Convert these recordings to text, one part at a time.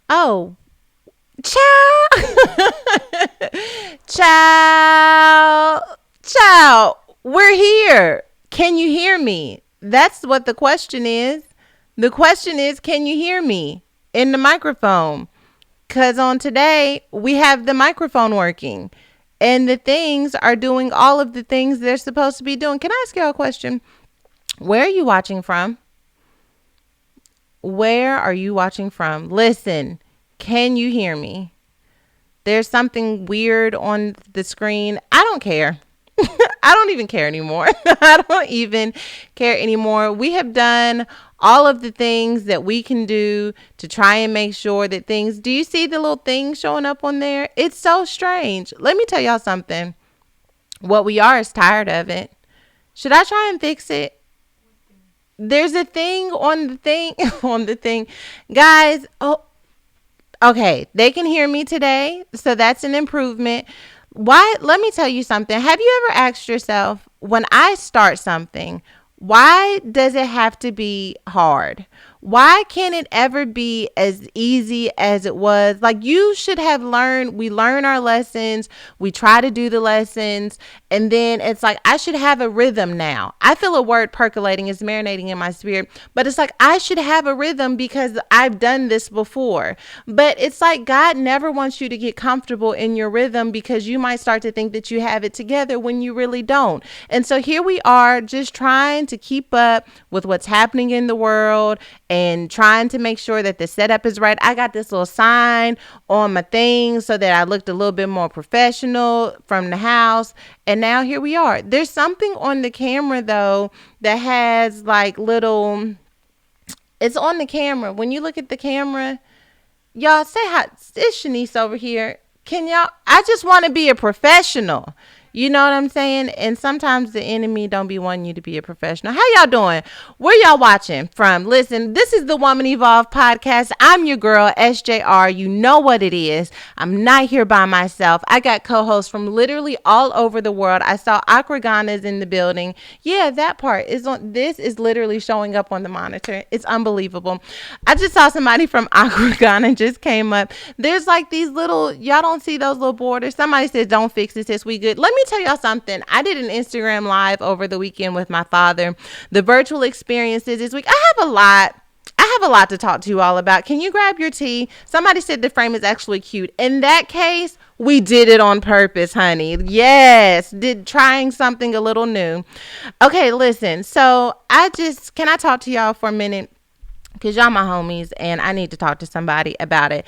Oh, ciao. Ciao. Ciao. We're here. Can you hear me? That's what the question is. The question is, can you hear me in the microphone? Because on today, we have the microphone working and the things are doing all of the things they're supposed to be doing. Can I ask you a question? Where are you watching from? Where are you watching from? Listen, can you hear me? There's something weird on the screen. I don't care. I don't even care anymore. I don't even care anymore. We have done all of the things that we can do to try and make sure that things. Do you see the little thing showing up on there? It's so strange. Let me tell y'all something. What we are is tired of it. Should I try and fix it? There's a thing on the thing on the thing. Guys, oh, okay, they can hear me today, so that's an improvement. Why? Let me tell you something. Have you ever asked yourself, when I start something, why does it have to be hard? Why can't it ever be as easy as it was? Like, you should have learned, we learn our lessons, we try to do the lessons, and then it's like, I should have a rhythm now. I feel a word percolating, is marinating in my spirit, but it's like, I should have a rhythm because I've done this before. But it's like, God never wants you to get comfortable in your rhythm because you might start to think that you have it together when you really don't. And so here we are, just trying to keep up with what's happening in the world and trying to make sure that the setup is right. I got this little sign on my thing so that I looked a little bit more professional from the house. And now here we are. There's something on the camera though that has like little, it's on the camera. When you look at the camera, y'all say hi. It's Shanice over here. Can y'all, I just want to be a professional. You know what I'm saying? And sometimes the enemy don't be wanting you to be a professional. How y'all doing? Where y'all watching from? Listen, this is the Woman Evolve podcast. I'm your girl, SJR. You know what it is. I'm not here by myself. I got co-hosts from literally all over the world. I saw Akragana's in the building. Yeah, that part is on. This is literally showing up on the monitor. It's unbelievable. I just saw somebody from Akragana just came up. There's like these little, y'all don't see those little borders. Somebody said, don't fix this. This we good. Let me tell y'all something. I did an Instagram live over the weekend with my father. The virtual experiences this week. I have a lot to talk to you all about. Can you grab your tea? Somebody said the frame is actually cute. In that case, we did it on purpose, honey. Yes, did trying something a little new. Okay, listen. So can I talk to y'all for a minute? Because y'all my homies and I need to talk to somebody about it.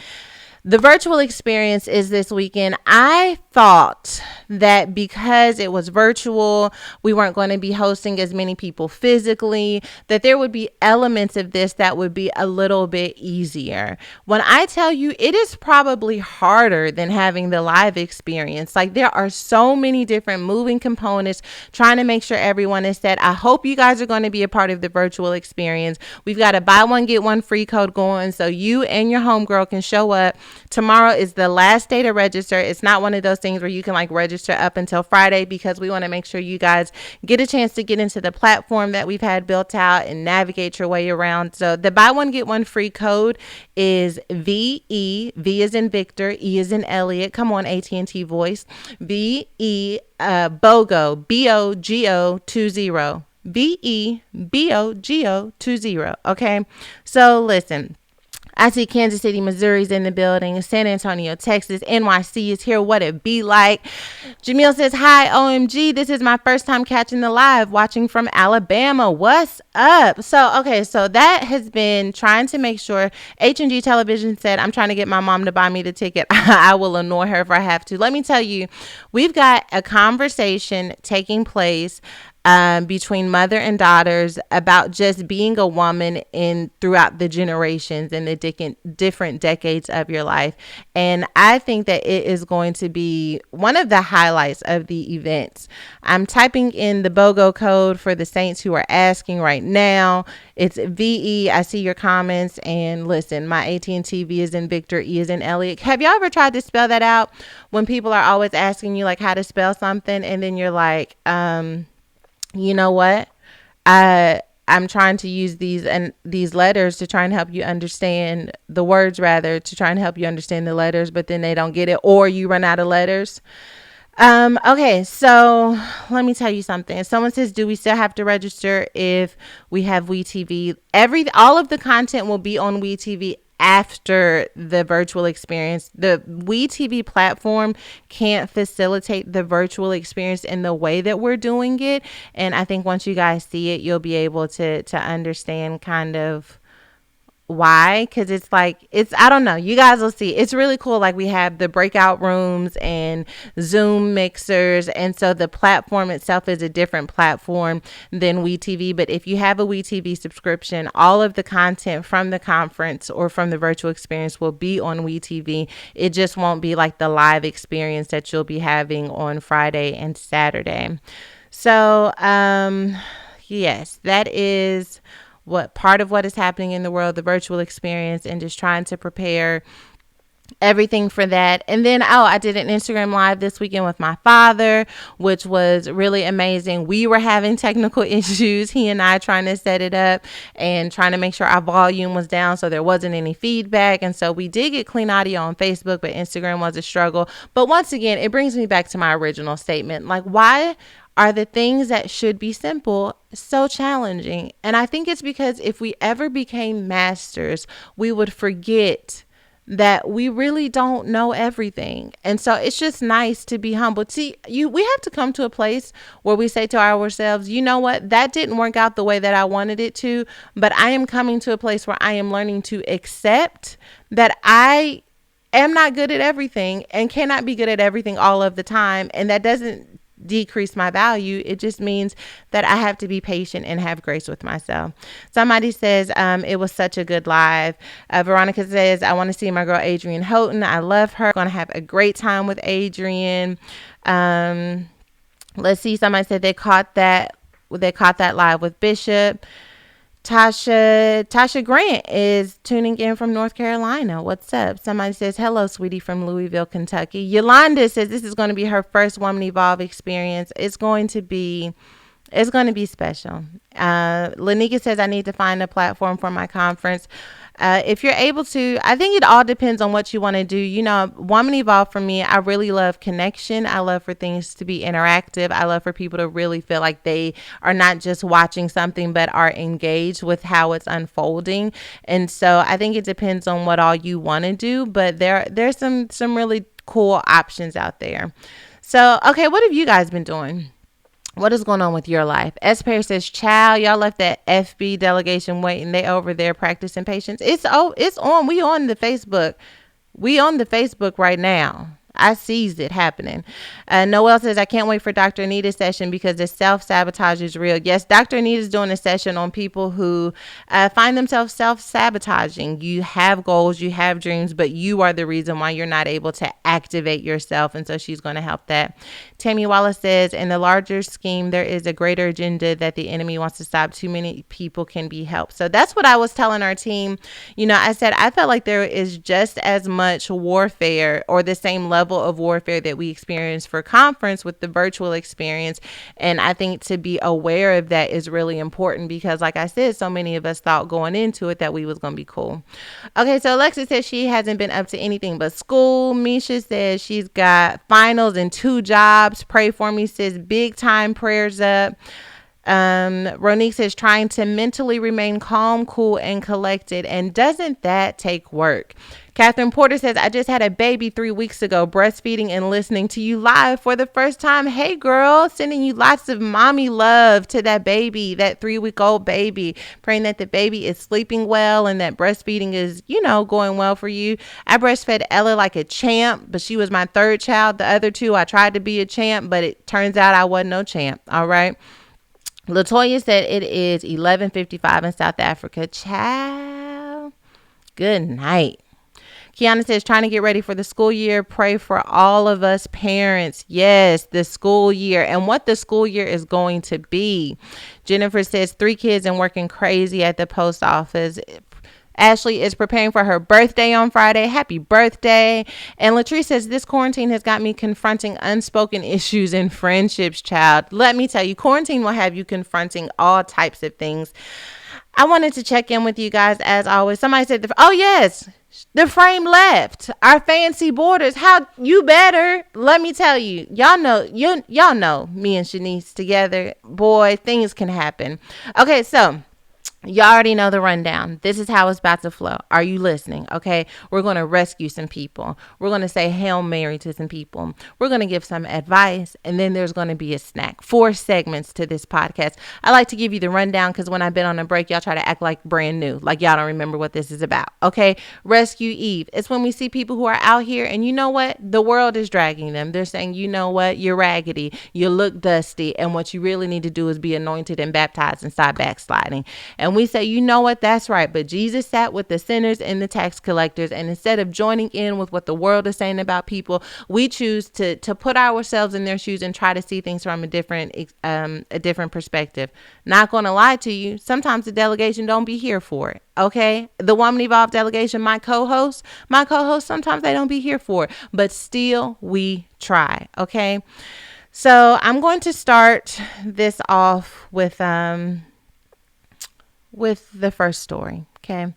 The virtual experience is this weekend. I thought that because it was virtual, we weren't going to be hosting as many people physically, that there would be elements of this that would be a little bit easier. When I tell you, it is probably harder than having the live experience. Like, there are so many different moving components trying to make sure everyone is set. I hope you guys are going to be a part of the virtual experience. We've got a buy one, get one free code going so you and your homegirl can show up. Tomorrow is the last day to register. It's not one of those things where you can like register up until Friday, because we want to make sure you guys get a chance to get into the platform that we've had built out and navigate your way around. So the buy one, get one free code is VE. V is in Victor, E is in Elliot. Come on, AT&T voice. VE BOGO, BOGO 20. VE BOGO 20. Okay. So listen. I see Kansas City, Missouri's in the building. San Antonio, Texas, NYC is here. What it be like? Jamil says, hi, OMG. This is my first time catching the live, watching from Alabama. What's up? So that has been trying to make sure. H&G Television said, I'm trying to get my mom to buy me the ticket. I will annoy her if I have to. Let me tell you, we've got a conversation taking place between mother and daughters about just being a woman in throughout the generations and the different decades of your life. And I think that it is going to be one of the highlights of the events. I'm typing in the BOGO code for the saints who are asking right now. It's VE. I see your comments. And listen, my AT&T V is in Victor, E is in Elliot. Have y'all ever tried to spell that out when people are always asking you like how to spell something, and then you're like, you know what? I I'm trying to use these letters to try and help you understand the words, rather, to try and help you understand the letters, but then they don't get it, or you run out of letters. Okay, so let me tell you something. Someone says, do we still have to register if we have WeTV? All of the content will be on WeTV after the virtual experience. The WeTV platform can't facilitate the virtual experience in the way that we're doing it. And I think once you guys see it, you'll be able to understand kind of why, because I don't know, you guys will see, it's really cool. Like, we have the breakout rooms and Zoom mixers, and so the platform itself is a different platform than WeTV. But if you have a WeTV subscription, all of the content from the conference or from the virtual experience will be on WeTV. It just won't be like the live experience that you'll be having on Friday and Saturday. So yes, that is what part of what is happening in the world, the virtual experience, and just trying to prepare everything for that. And then, I did an Instagram live this weekend with my father, which was really amazing. We were having technical issues, he and I, trying to set it up and trying to make sure our volume was down so there wasn't any feedback. And so we did get clean audio on Facebook, but Instagram was a struggle. But once again, it brings me back to my original statement. Like, why are the things that should be simple so challenging? And I think it's because if we ever became masters, we would forget that we really don't know everything. And so it's just nice to be humble. See, we have to come to a place where we say to ourselves, you know what, that didn't work out the way that I wanted it to, but I am coming to a place where I am learning to accept that I am not good at everything and cannot be good at everything all of the time. And that doesn't decrease my value. It just means that I have to be patient and have grace with myself. Somebody says, it was such a good live. Veronica says, I want to see my girl Adrienne Houghton. I love her. Gonna have a great time with Adrienne. Let's see. Somebody said they caught that live with Bishop. Tasha Grant is tuning in from North Carolina. What's up? Somebody says, hello, sweetie, from Louisville, Kentucky. Yolanda says this is going to be her first Woman Evolve experience. It's going to be special. Lanika says, I need to find a platform for my conference. If you're able to, I think it all depends on what you want to do. You know, Woman Evolve for me, I really love connection. I love for things to be interactive. I love for people to really feel like they are not just watching something, but are engaged with how it's unfolding. And so I think it depends on what all you want to do, but there's some really cool options out there. So, okay, what have you guys been doing? What is going on with your life? S. Perry says, child, y'all left that FB delegation waiting. They over there practicing patience. It's on. We on the Facebook. We on the Facebook right now. I sees it happening. Noelle says, I can't wait for Dr. Anita's session because the self-sabotage is real. Yes, Dr. Anita's doing a session on people who find themselves self-sabotaging. You have goals, you have dreams, but you are the reason why you're not able to activate yourself. And so she's going to help that. Tammy Wallace says, in the larger scheme, there is a greater agenda that the enemy wants to stop. Too many people can be helped. So that's what I was telling our team. You know, I said, I felt like there is just as much warfare, or the same level of warfare that we experienced for conference with the virtual experience. And I think to be aware of that is really important because, like I said, so many of us thought going into it that we was going to be cool. Okay, so Alexis says she hasn't been up to anything but school. Misha says she's got finals and 2 jobs. Pray for me, says big time prayers up. Ronique says trying to mentally remain calm, cool, and collected. And doesn't that take work? Catherine Porter says, I just had a baby 3 weeks ago, breastfeeding and listening to you live for the first time. Hey girl, sending you lots of mommy love to that baby, that 3-week-old baby, praying that the baby is sleeping well and that breastfeeding is, going well for you. I breastfed Ella like a champ, but she was my 3rd child. The other 2, I tried to be a champ, but it turns out I wasn't no champ. All right. Latoya said it is 11:55 in South Africa. Child, good night. Kiana says, trying to get ready for the school year. Pray for all of us parents. Yes, the school year and what the school year is going to be. Jennifer says, 3 kids and working crazy at the post office. Ashley is preparing for her birthday on Friday. Happy birthday. And Latrice says, this quarantine has got me confronting unspoken issues in friendships, child. Let me tell you, quarantine will have you confronting all types of things. I wanted to check in with you guys as always. Somebody said, oh yes, the frame left. Our fancy borders. How you better. Let me tell you. Y'all know me and Shanice together. Boy, things can happen. Okay, so you already know the rundown. This is how it's about to flow. Are you listening? Okay. We're going to rescue some people. We're going to say Hail Mary to some people. We're going to give some advice. And then there's going to be a snack. 4 segments to this podcast. I like to give you the rundown because when I've been on a break, y'all try to act like brand new. Like y'all don't remember what this is about. Okay. Rescue Eve. It's when we see people who are out here and you know what? The world is dragging them. They're saying, you know what? You're raggedy. You look dusty. And what you really need to do is be anointed and baptized and stop backsliding. And we say, you know what? That's right. But Jesus sat with the sinners and the tax collectors. And instead of joining in with what the world is saying about people, we choose to put ourselves in their shoes and try to see things from a different perspective. Not going to lie to you. Sometimes the delegation don't be here for it. Okay. The Woman Evolved delegation, my co-host, sometimes they don't be here for it, but still we try. Okay. So I'm going to start this off with the first story. Okay.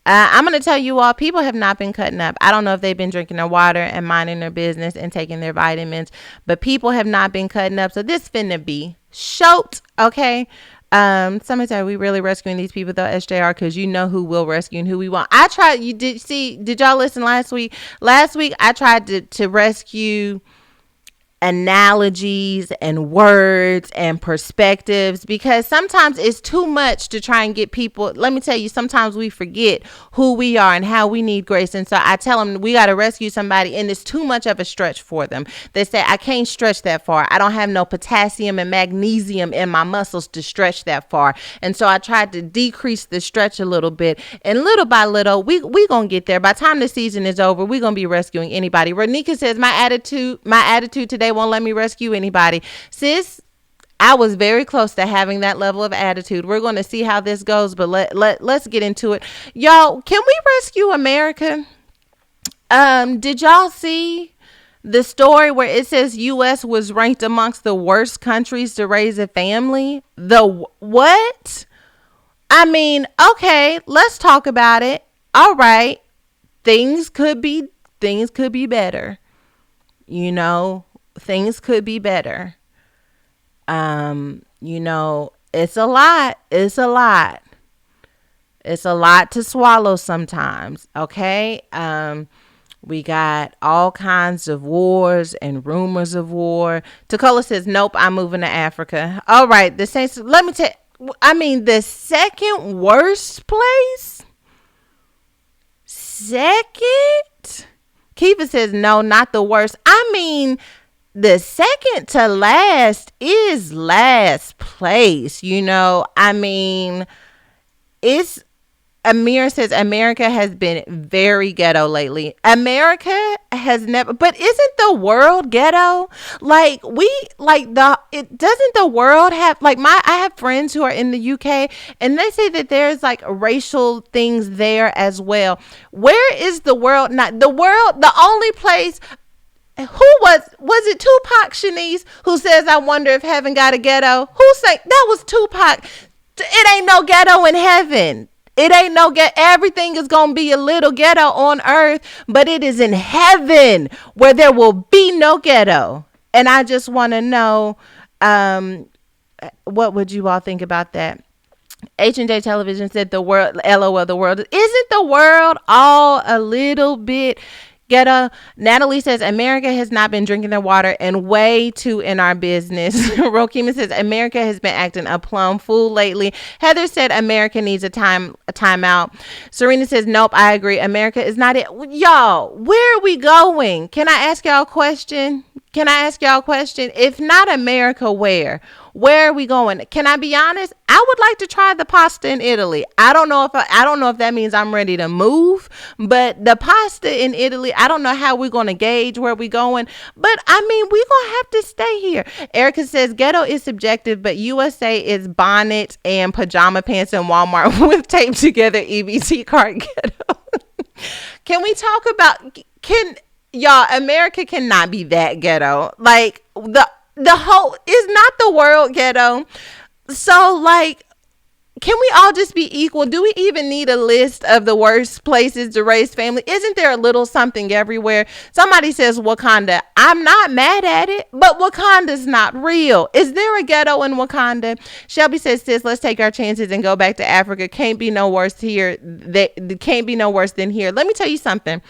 I'm going to tell you all, people have not been cutting up. I don't know if they've been drinking their water and minding their business and taking their vitamins, but people have not been cutting up. So this finna be short. Okay. Somebody said, are we really rescuing these people though, SJR? Cause you know who will rescue and who we want. Did y'all listen last week? Last week, I tried to rescue analogies and words and perspectives, because sometimes it's too much to try and get people. Let me tell you, sometimes we forget who we are and how we need grace. And so I tell them we got to rescue somebody and it's too much of a stretch for them. They say, I can't stretch that far. I don't have no potassium and magnesium in my muscles to stretch that far. And so I tried to decrease the stretch a little bit, and little by little, we gonna get there. By the time the season is over, we're gonna be rescuing anybody. Renika says, my attitude today won't let me rescue anybody. Sis, I was very close to having that level of attitude. We're going to see how this goes, but let's get into it. Y'all, can we rescue America? Did y'all see the story where it says U.S. was ranked amongst the worst countries to raise a family? The what? I mean, okay, let's talk about it. All right. Things could be better. You know, things could be better. It's a lot. It's a lot to swallow sometimes. Okay. We got all kinds of wars and rumors of war. Takola says, nope, I'm moving to Africa. All right. The Saints, let me tell you, I mean, the second worst place. Second? Kiva says, no, not the worst. I mean, the second to last is last place. I mean, Amir says America has been very ghetto lately. America has never, but isn't the world ghetto? Doesn't the world have, I have friends who are in the UK and they say that there's racial things there as well. Where is the world? Not the world, the only place. Who was it Tupac, Shanice, who says, I wonder if heaven got a ghetto? Who said that was Tupac? It ain't no ghetto in heaven. It ain't no ghetto. Everything is going to be a little ghetto on earth, but it is in heaven where there will be no ghetto. And I just want to know, what would you all think about that? H&J Television said the world, LOL, the world. Isn't the world all a little bit ghetto? Natalie says America has not been drinking their water and way too in our business. Rokima says America has been acting a plum fool lately. Heather said America needs a timeout. Serena says nope, I agree. America is not it. Y'all, where are we going? Can I ask y'all a question? If not America, where? Where are we going? Can I be honest? I would like to try the pasta in Italy. I don't know if that means I'm ready to move, but the pasta in Italy, I don't know how we're going to gauge where we're going, but I mean, we're going to have to stay here. Erica says ghetto is subjective, but USA is bonnet and pajama pants in Walmart with taped together EBT card ghetto. Can we talk about, can y'all, America cannot be that ghetto. Like the whole is not the world ghetto. So like, can we all just be equal? Do we even need a list of the worst places to raise family? Isn't there a little something everywhere? Somebody says Wakanda. I'm not mad at it, but Wakanda's not real. Is there a ghetto in Wakanda? Shelby says, sis, let's take our chances and go back to Africa. Can't be no worse here. Can't be no worse than here. Let me tell you something.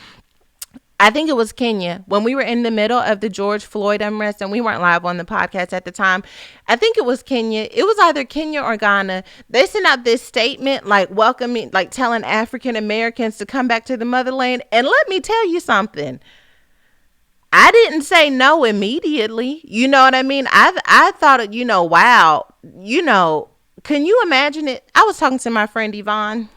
I think it was Kenya when we were in the middle of the George Floyd unrest, and we weren't live on the podcast at the time. I think it was Kenya. It was either Kenya or Ghana. They sent out this statement like welcoming, like telling African Americans to come back to the motherland. And let me tell you something. I didn't say no immediately. You know what I mean? I thought, wow, can you imagine it? I was talking to my friend Yvonne,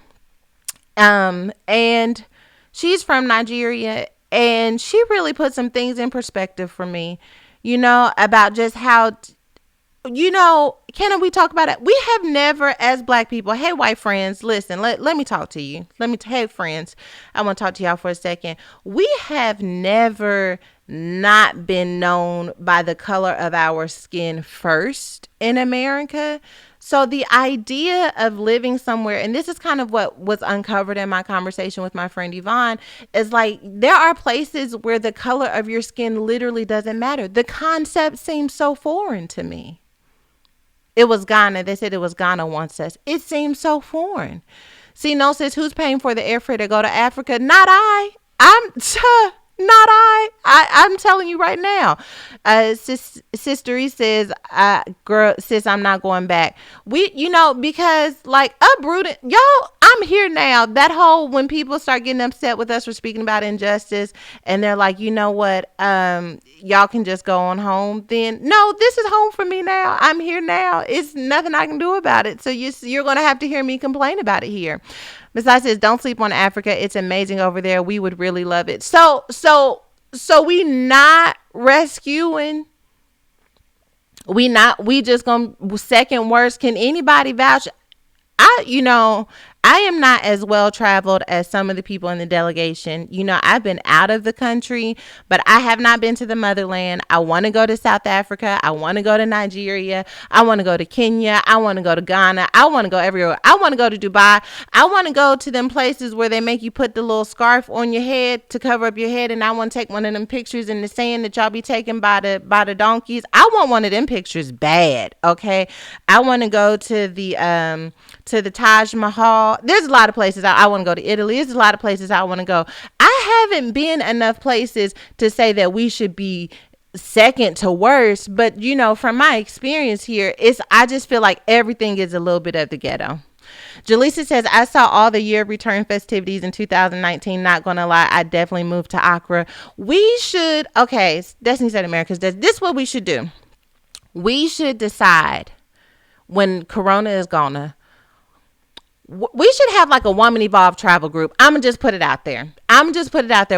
and she's from Nigeria. And she really put some things in perspective for me, about just how, can we talk about it? We have never, as Black people, hey, white friends, listen, let me talk to you. Hey, friends, I want to talk to y'all for a second. We have never not been known by the color of our skin first in America. So the idea of living somewhere, and this is kind of what was uncovered in my conversation with my friend Yvonne, is like there are places where the color of your skin literally doesn't matter. The concept seems so foreign to me. It was Ghana. They said it was Ghana wants us. It seems so foreign. See, no says, who's paying for the airfare to go to Africa? Not I. Not I. I'm telling you right now. Sister E says, girl, sis, I'm not going back. Because like uprooted, y'all, I'm here now. That whole, when people start getting upset with us for speaking about injustice and they're like, you know what, y'all can just go on home. Then no, this is home for me now. I'm here now. It's nothing I can do about it. So you're going to have to hear me complain about it here. Besides says, don't sleep on Africa. It's amazing over there. We would really love it. So we not rescuing. We just gonna second worst. Can anybody vouch? I am not as well traveled as some of the people in the delegation. I've been out of the country, but I have not been to the motherland. I want to go to South Africa. I want to go to Nigeria. I want to go to Kenya. I want to go to Ghana. I want to go everywhere. I want to go to Dubai. I want to go to them places where they make you put the little scarf on your head to cover up your head. And I want to take one of them pictures in the sand that y'all be taken by the donkeys. I want one of them pictures bad. Okay. I want to go to the Taj Mahal. There's a lot of places I want to go to. Italy. There's a lot of places I want to go. I haven't been enough places to say that we should be second to worst, but from my experience here, I just feel like everything is a little bit of the ghetto. Jaleesa says, I saw all the year of return festivities in 2019. Not gonna lie, I definitely moved to Accra. We should, okay, Destiny said America's Dead. This is what we should do. We should decide when Corona is gonna, we should have like a Woman Evolve travel group. I'm going to just put it out there.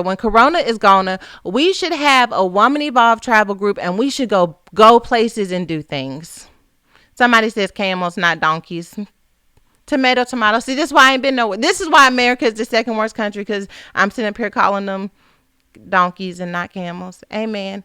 When Corona is gone, we should have a Woman Evolve travel group and we should go places and do things. Somebody says camels, not donkeys. Tomato. See, this is why I ain't been nowhere. This is why America is the second worst country, because I'm sitting up here calling them donkeys and not camels. Amen.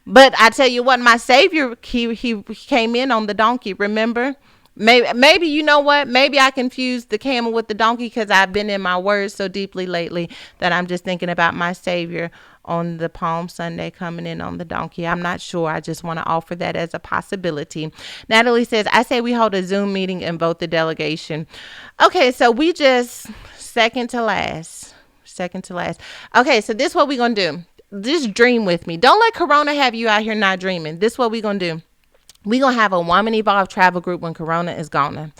But I tell you what, my Savior, he came in on the donkey, remember? Maybe you know what? Maybe I confused the camel with the donkey because I've been in my words so deeply lately that I'm just thinking about my Savior on the Palm Sunday coming in on the donkey. I'm not sure. I just want to offer that as a possibility. Natalie says, I say we hold a Zoom meeting and vote the delegation. Okay, so we just second to last. Okay, so this is what we're going to do. Just dream with me. Don't let Corona have you out here not dreaming. This is what we're going to do. We're going to have a Woman Evolve travel group when Corona is gone.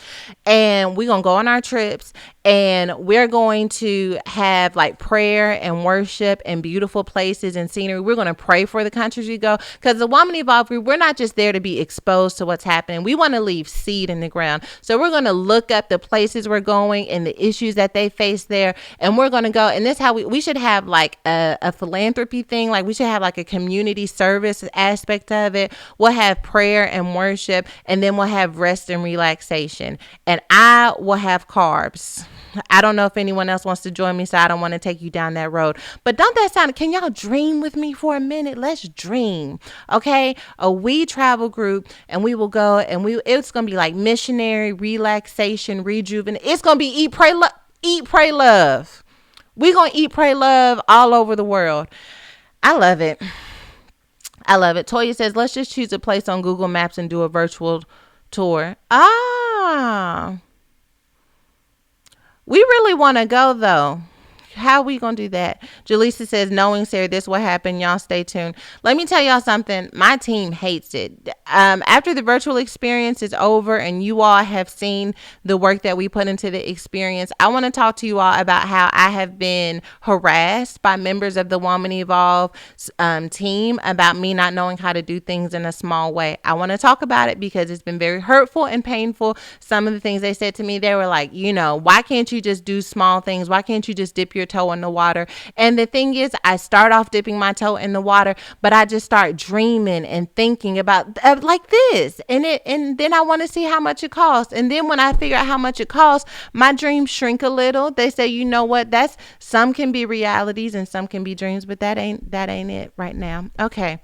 And we're going to go on our trips. and we're going to have like prayer and worship and beautiful places and scenery. We're going to pray for the countries we go, because the Woman Evolve Group, we're not just there to be exposed to what's happening. We want to leave seed in the ground. So we're going to look up the places we're going and the issues that they face there, and we're going to go. And this is how we should have like a philanthropy thing. Like we should have like a community service aspect of it. We'll have prayer and worship, and then we'll have rest and relaxation, and I will have carbs. I don't know if anyone else wants to join me, so I don't want to take you down that road. But don't that sound, can y'all dream with me for a minute? Let's dream. Okay. A we travel group, and we will go, and it's going to be like missionary, relaxation, rejuvenate. It's going to be eat, pray, love. We're going to eat, pray, love all over the world. I love it. I love it. Toya says, let's just choose a place on Google Maps and do a virtual tour. We really want to go, though. How are we going to do that? Jaleesa says, knowing Sarah, this will happen. Y'all stay tuned. Let me tell y'all something. My team hates it. After the virtual experience is over and you all have seen the work that we put into the experience, I want to talk to you all about how I have been harassed by members of the Woman Evolve team about me not knowing how to do things in a small way. I want to talk about it because it's been very hurtful and painful. Some of the things they said to me, they were like, why can't you just do small things? Why can't you just dip your toe in the water? And the thing is, I start off dipping my toe in the water, but I just start dreaming and thinking about like this, and then I want to see how much it costs. And then when I figure out how much it costs, my dreams shrink a little. They say, you know what? That's, some can be realities and some can be dreams, but that ain't it right now. Okay.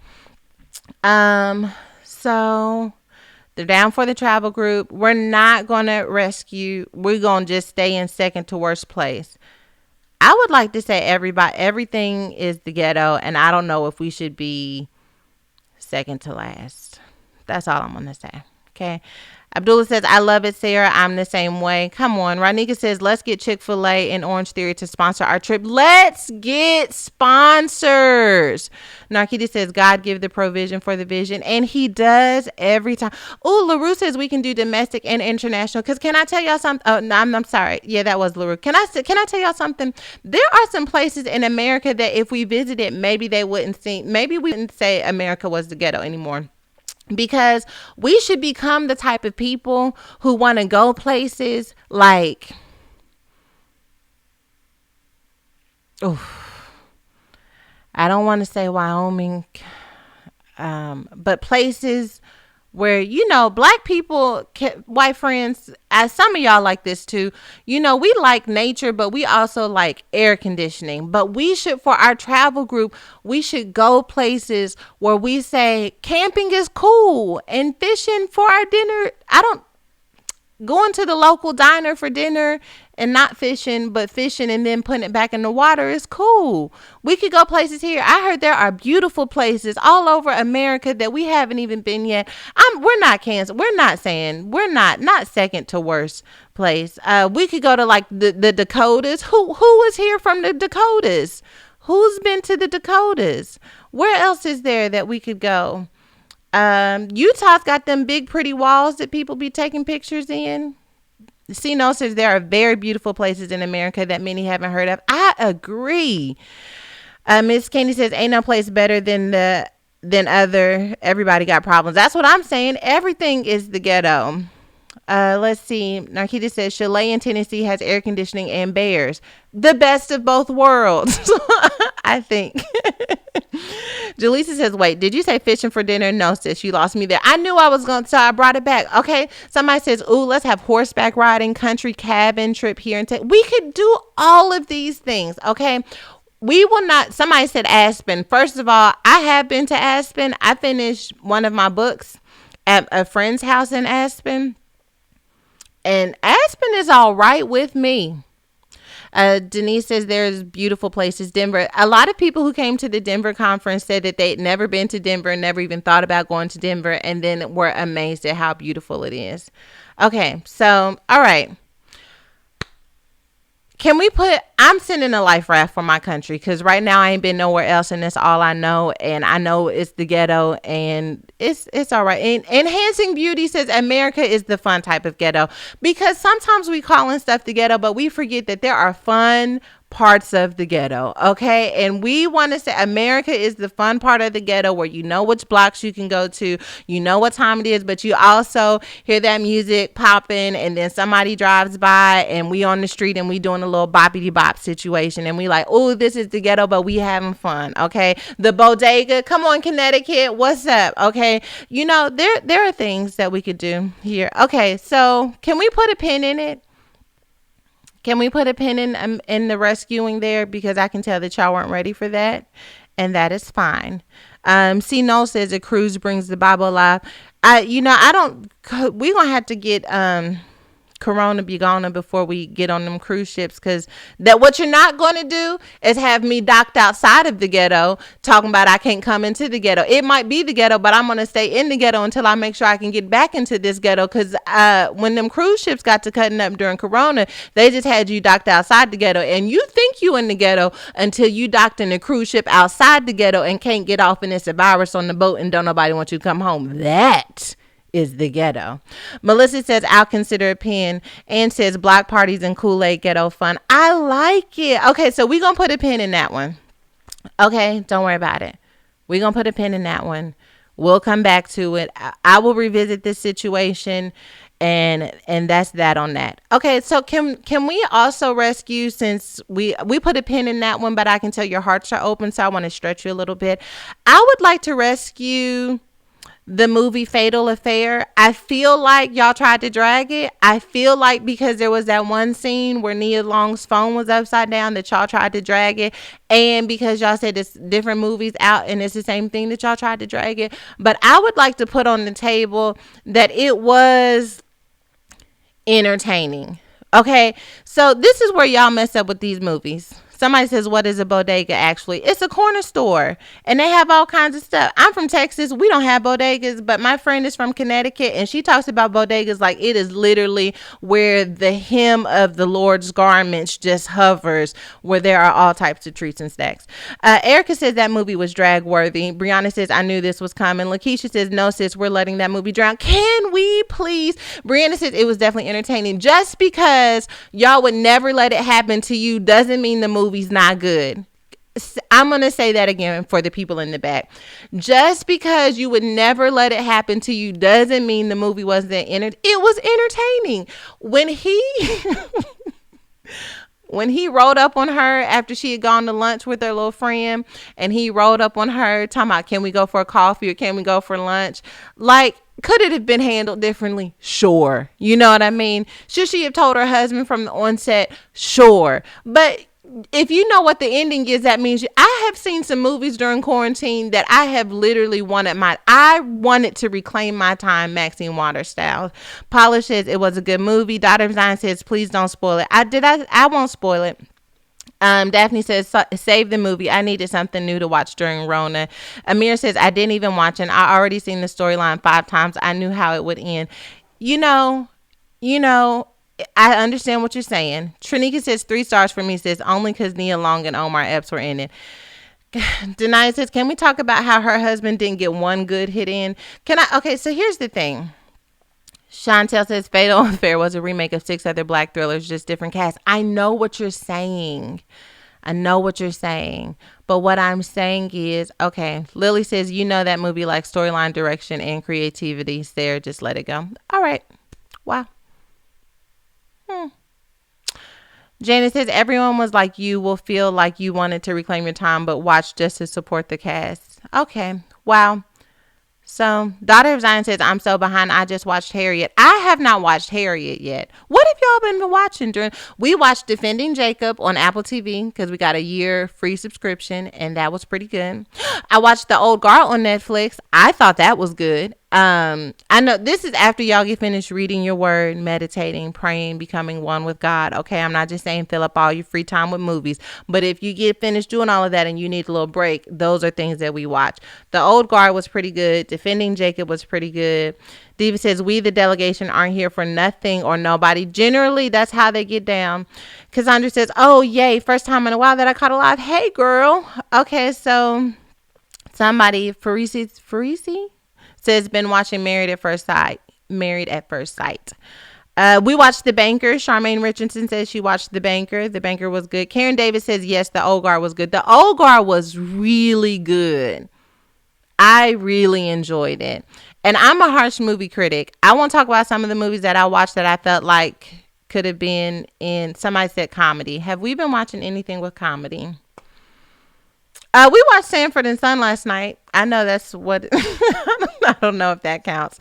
So they're down for the travel group. We're not going to rescue. We're going to just stay in second to worst place. I would like to say everything is the ghetto, and I don't know if we should be second to last. That's all I'm going to say. Okay. Abdullah says, I love it, Sarah. I'm the same way. Come on. Ranika says, let's get Chick-fil-A and Orange Theory to sponsor our trip. Let's get sponsors. Narkita says, God give the provision for the vision. And he does every time. Oh, LaRue says we can do domestic and international. Because can I tell y'all something? Oh, no, I'm sorry. Yeah, that was LaRue. Can I tell y'all something? There are some places in America that if we visited, maybe we wouldn't say America was the ghetto anymore. Because we should become the type of people who want to go places like, I don't want to say Wyoming, but places where, black people, white friends, as some of y'all like this too, we like nature, but we also like air conditioning. But we should, for our travel group, we should go places where we say camping is cool and fishing for our dinner. Going to the local diner for dinner and not fishing, but fishing and then putting it back in the water is cool. We could go places here. I heard there are beautiful places all over America that we haven't even been yet. We're not canceled. We're not saying we're not second to worst place. We could go to like the Dakotas. Who was here from the Dakotas? Who's been to the Dakotas? Where else is there that we could go? Utah's got them big pretty walls that people be taking pictures in. Sino says there are very beautiful places in America that many haven't heard of. I agree. Miss Candy says ain't no place better than other. Everybody got problems. That's what I'm saying. Everything is the ghetto. Let's see. Narkita says Chalet in Tennessee has air conditioning and bears. The best of both worlds. I think. Jaleesa says, wait, did you say fishing for dinner? No, sis, you lost me there. I knew I was going to, so I brought it back. Okay. Somebody says, ooh, let's have horseback riding, country cabin trip here. We could do all of these things. Okay. We will not. Somebody said Aspen. First of all, I have been to Aspen. I finished one of my books at a friend's house in Aspen. And Aspen is all right with me. Denise says there's beautiful places. Denver. A lot of people who came to the Denver conference said that they'd never been to Denver, never even thought about going to Denver, and then were amazed at how beautiful it is. Okay, so, all right. Can we put, I'm sending a life raft for my country because right now I ain't been nowhere else and that's all I know. And I know it's the ghetto and it's all right. And Enhancing Beauty says America is the fun type of ghetto, because sometimes we calling stuff the ghetto, but we forget that there are fun parts of the ghetto, okay? And we want to say America is the fun part of the ghetto where you know which blocks you can go to, you know what time it is, but you also hear that music popping and then somebody drives by and we on the street and we doing a little boppity bop situation and we like, oh, this is the ghetto, but we having fun, okay? The bodega, come on, Connecticut, what's up, okay? You know, there are things that we could do here. Okay, so can we put a pin in it? Can we put a pin in the rescuing there? Because I can tell that y'all weren't ready for that. And that is fine. C. Noel says a cruise brings the Bible alive. We going to have to get Corona be gone before we get on them cruise ships, because that what you're not going to do is have me docked outside of the ghetto talking about I can't come into the ghetto. It might be the ghetto, but I'm going to stay in the ghetto until I make sure I can get back into this ghetto, because when them cruise ships got to cutting up during Corona, they just had you docked outside the ghetto, and you think you in the ghetto until you docked in a cruise ship outside the ghetto and can't get off and it's a virus on the boat and don't nobody want you to come home. That is the ghetto. Melissa says, I'll consider a pin. And says, block parties and Kool-Aid ghetto fun. I like it. Okay, so we're going to put a pin in that one. Okay, don't worry about it. We're going to put a pin in that one. We'll come back to it. I will revisit this situation, and that's that on that. Okay, so can we also rescue, since we put a pin in that one, but I can tell your hearts are open, so I want to stretch you a little bit. I would like to rescue the movie Fatal Affair. I feel like y'all tried to drag it. I feel like because there was that one scene where Nia Long's phone was upside down that y'all tried to drag it. And because y'all said it's different movies out and it's the same thing that y'all tried to drag it. But I would like to put on the table that it was entertaining. Okay, so this is where y'all mess up with these movies. Somebody says, what is a bodega actually? It's a corner store and they have all kinds of stuff. I'm from Texas. We don't have bodegas, but my friend is from Connecticut and she talks about bodegas like it is literally where the hem of the Lord's garments just hovers, where there are all types of treats and snacks. Erica says that movie was drag worthy. Brianna says, I knew this was coming. Lakeisha says, no, sis, we're letting that movie drown. Can we please? Brianna says it was definitely entertaining. Just because y'all would never let it happen to you doesn't mean the movie's not good. I'm going to say that again for the people in the back. Just because you would never let it happen to you doesn't mean the movie wasn't it was entertaining. When he when he rode up on her after she had gone to lunch with her little friend, and he rode up on her talking about, can we go for a coffee or can we go for lunch? Like, could it have been handled differently? Sure. You know what I mean? Should she have told her husband from the onset? Sure. But if you know what the ending is, that means I have seen some movies during quarantine that I have literally I wanted to reclaim my time, Maxine Waters style. Paula says it was a good movie. Daughter of Zion says, please don't spoil it. I won't spoil it. Daphne says, save the movie. I needed something new to watch during Rona. Amir says, I didn't even watch it. I already seen the storyline 5 times. I knew how it would end. You know, I understand what you're saying. Trinika says 3 stars for me, says only because Nia Long and Omar Epps were in it. Denai says, can we talk about how her husband didn't get one good hit in? Okay, so here's the thing. Chantel says Fatal Affair was a remake of 6 other black thrillers, just different casts. I know what you're saying. But what I'm saying is, okay, Lily says, you know that movie like storyline, direction, and creativity. Sarah, just let it go. All right. Wow. Janice says everyone was like you will feel like you wanted to reclaim your time but watch just to support the cast. Okay. Wow. So Daughter of Zion says I'm so behind. I just watched Harriet. I have not watched Harriet yet. What have y'all been watching we watched Defending Jacob on Apple TV because we got a year free subscription and that was pretty good. I watched The Old Guard on Netflix. I thought that was good. I know this is after y'all get finished reading your word, meditating, praying, becoming one with God. Okay, I'm not just saying fill up all your free time with movies, but if you get finished doing all of that and you need a little break, those are things that we watch. The Old Guard was pretty good. Defending Jacob was pretty good. Diva says, we, the delegation, aren't here for nothing or nobody. Generally, that's how they get down. Cassandra says, oh, yay, first time in a while that I caught a live. Hey, girl. Okay, so somebody, Farisi says, been watching Married at First Sight. Married at First Sight. We watched The Banker. Charmaine Richardson says she watched The Banker. The Banker was good. Karen Davis says, yes, The Old Guard was good. The Old Guard was really good. I really enjoyed it. And I'm a harsh movie critic. I won't talk about some of the movies that I watched that I felt like could have been in, somebody said comedy. Have we been watching anything with comedy? We watched Sanford and Son last night. I know that's what, I don't know if that counts.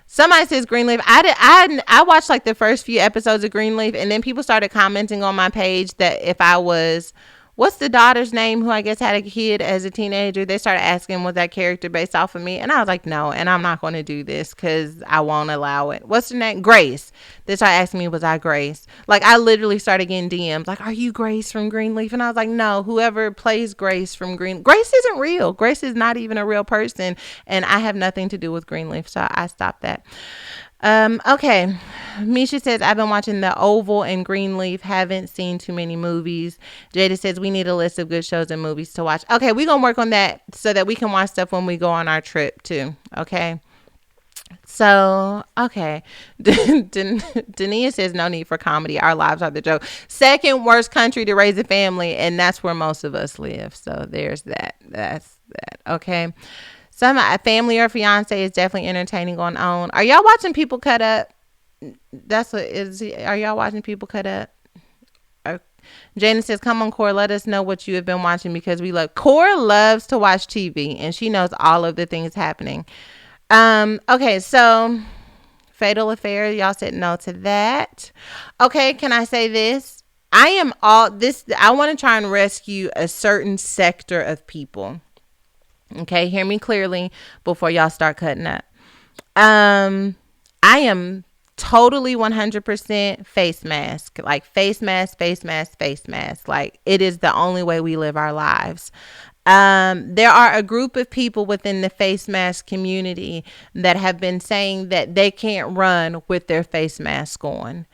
Somebody says Greenleaf. I watched like the first few episodes of Greenleaf, and then people started commenting on my page that if I was, what's the daughter's name who I guess had a kid as a teenager? They started asking, was that character based off of me? And I was like, no, and I'm not going to do this because I won't allow it. What's her name? Grace. They started asking me, was I Grace? Like, I literally started getting DMs like, are you Grace from Greenleaf? And I was like, no, whoever plays Grace from Grace isn't real. Grace is not even a real person, and I have nothing to do with Greenleaf, so I stopped that. Okay. Misha says, I've been watching The Oval and Greenleaf. Haven't seen too many movies. Jada says, we need a list of good shows and movies to watch. Okay, we're going to work on that so that we can watch stuff when we go on our trip too. Okay. So, okay. Dania says, no need for comedy. Our lives are the joke. Second worst country to raise a family, and that's where most of us live. So there's that. That's that. Okay. Some family or fiance is definitely entertaining on own. Are y'all watching people cut up? That's what is. Are y'all watching people cut up? Jana says, come on, Cora, let us know what you have been watching because we love. Cora loves to watch TV and she knows all of the things happening. Okay, so Fatal Affair, y'all said no to that. Okay, can I say this? I want to try and rescue a certain sector of people. Okay, hear me clearly before y'all start cutting up. I am totally 100% face mask. Like face mask. Like it is the only way we live our lives. There are a group of people within the face mask community that have been saying that they can't run with their face mask on.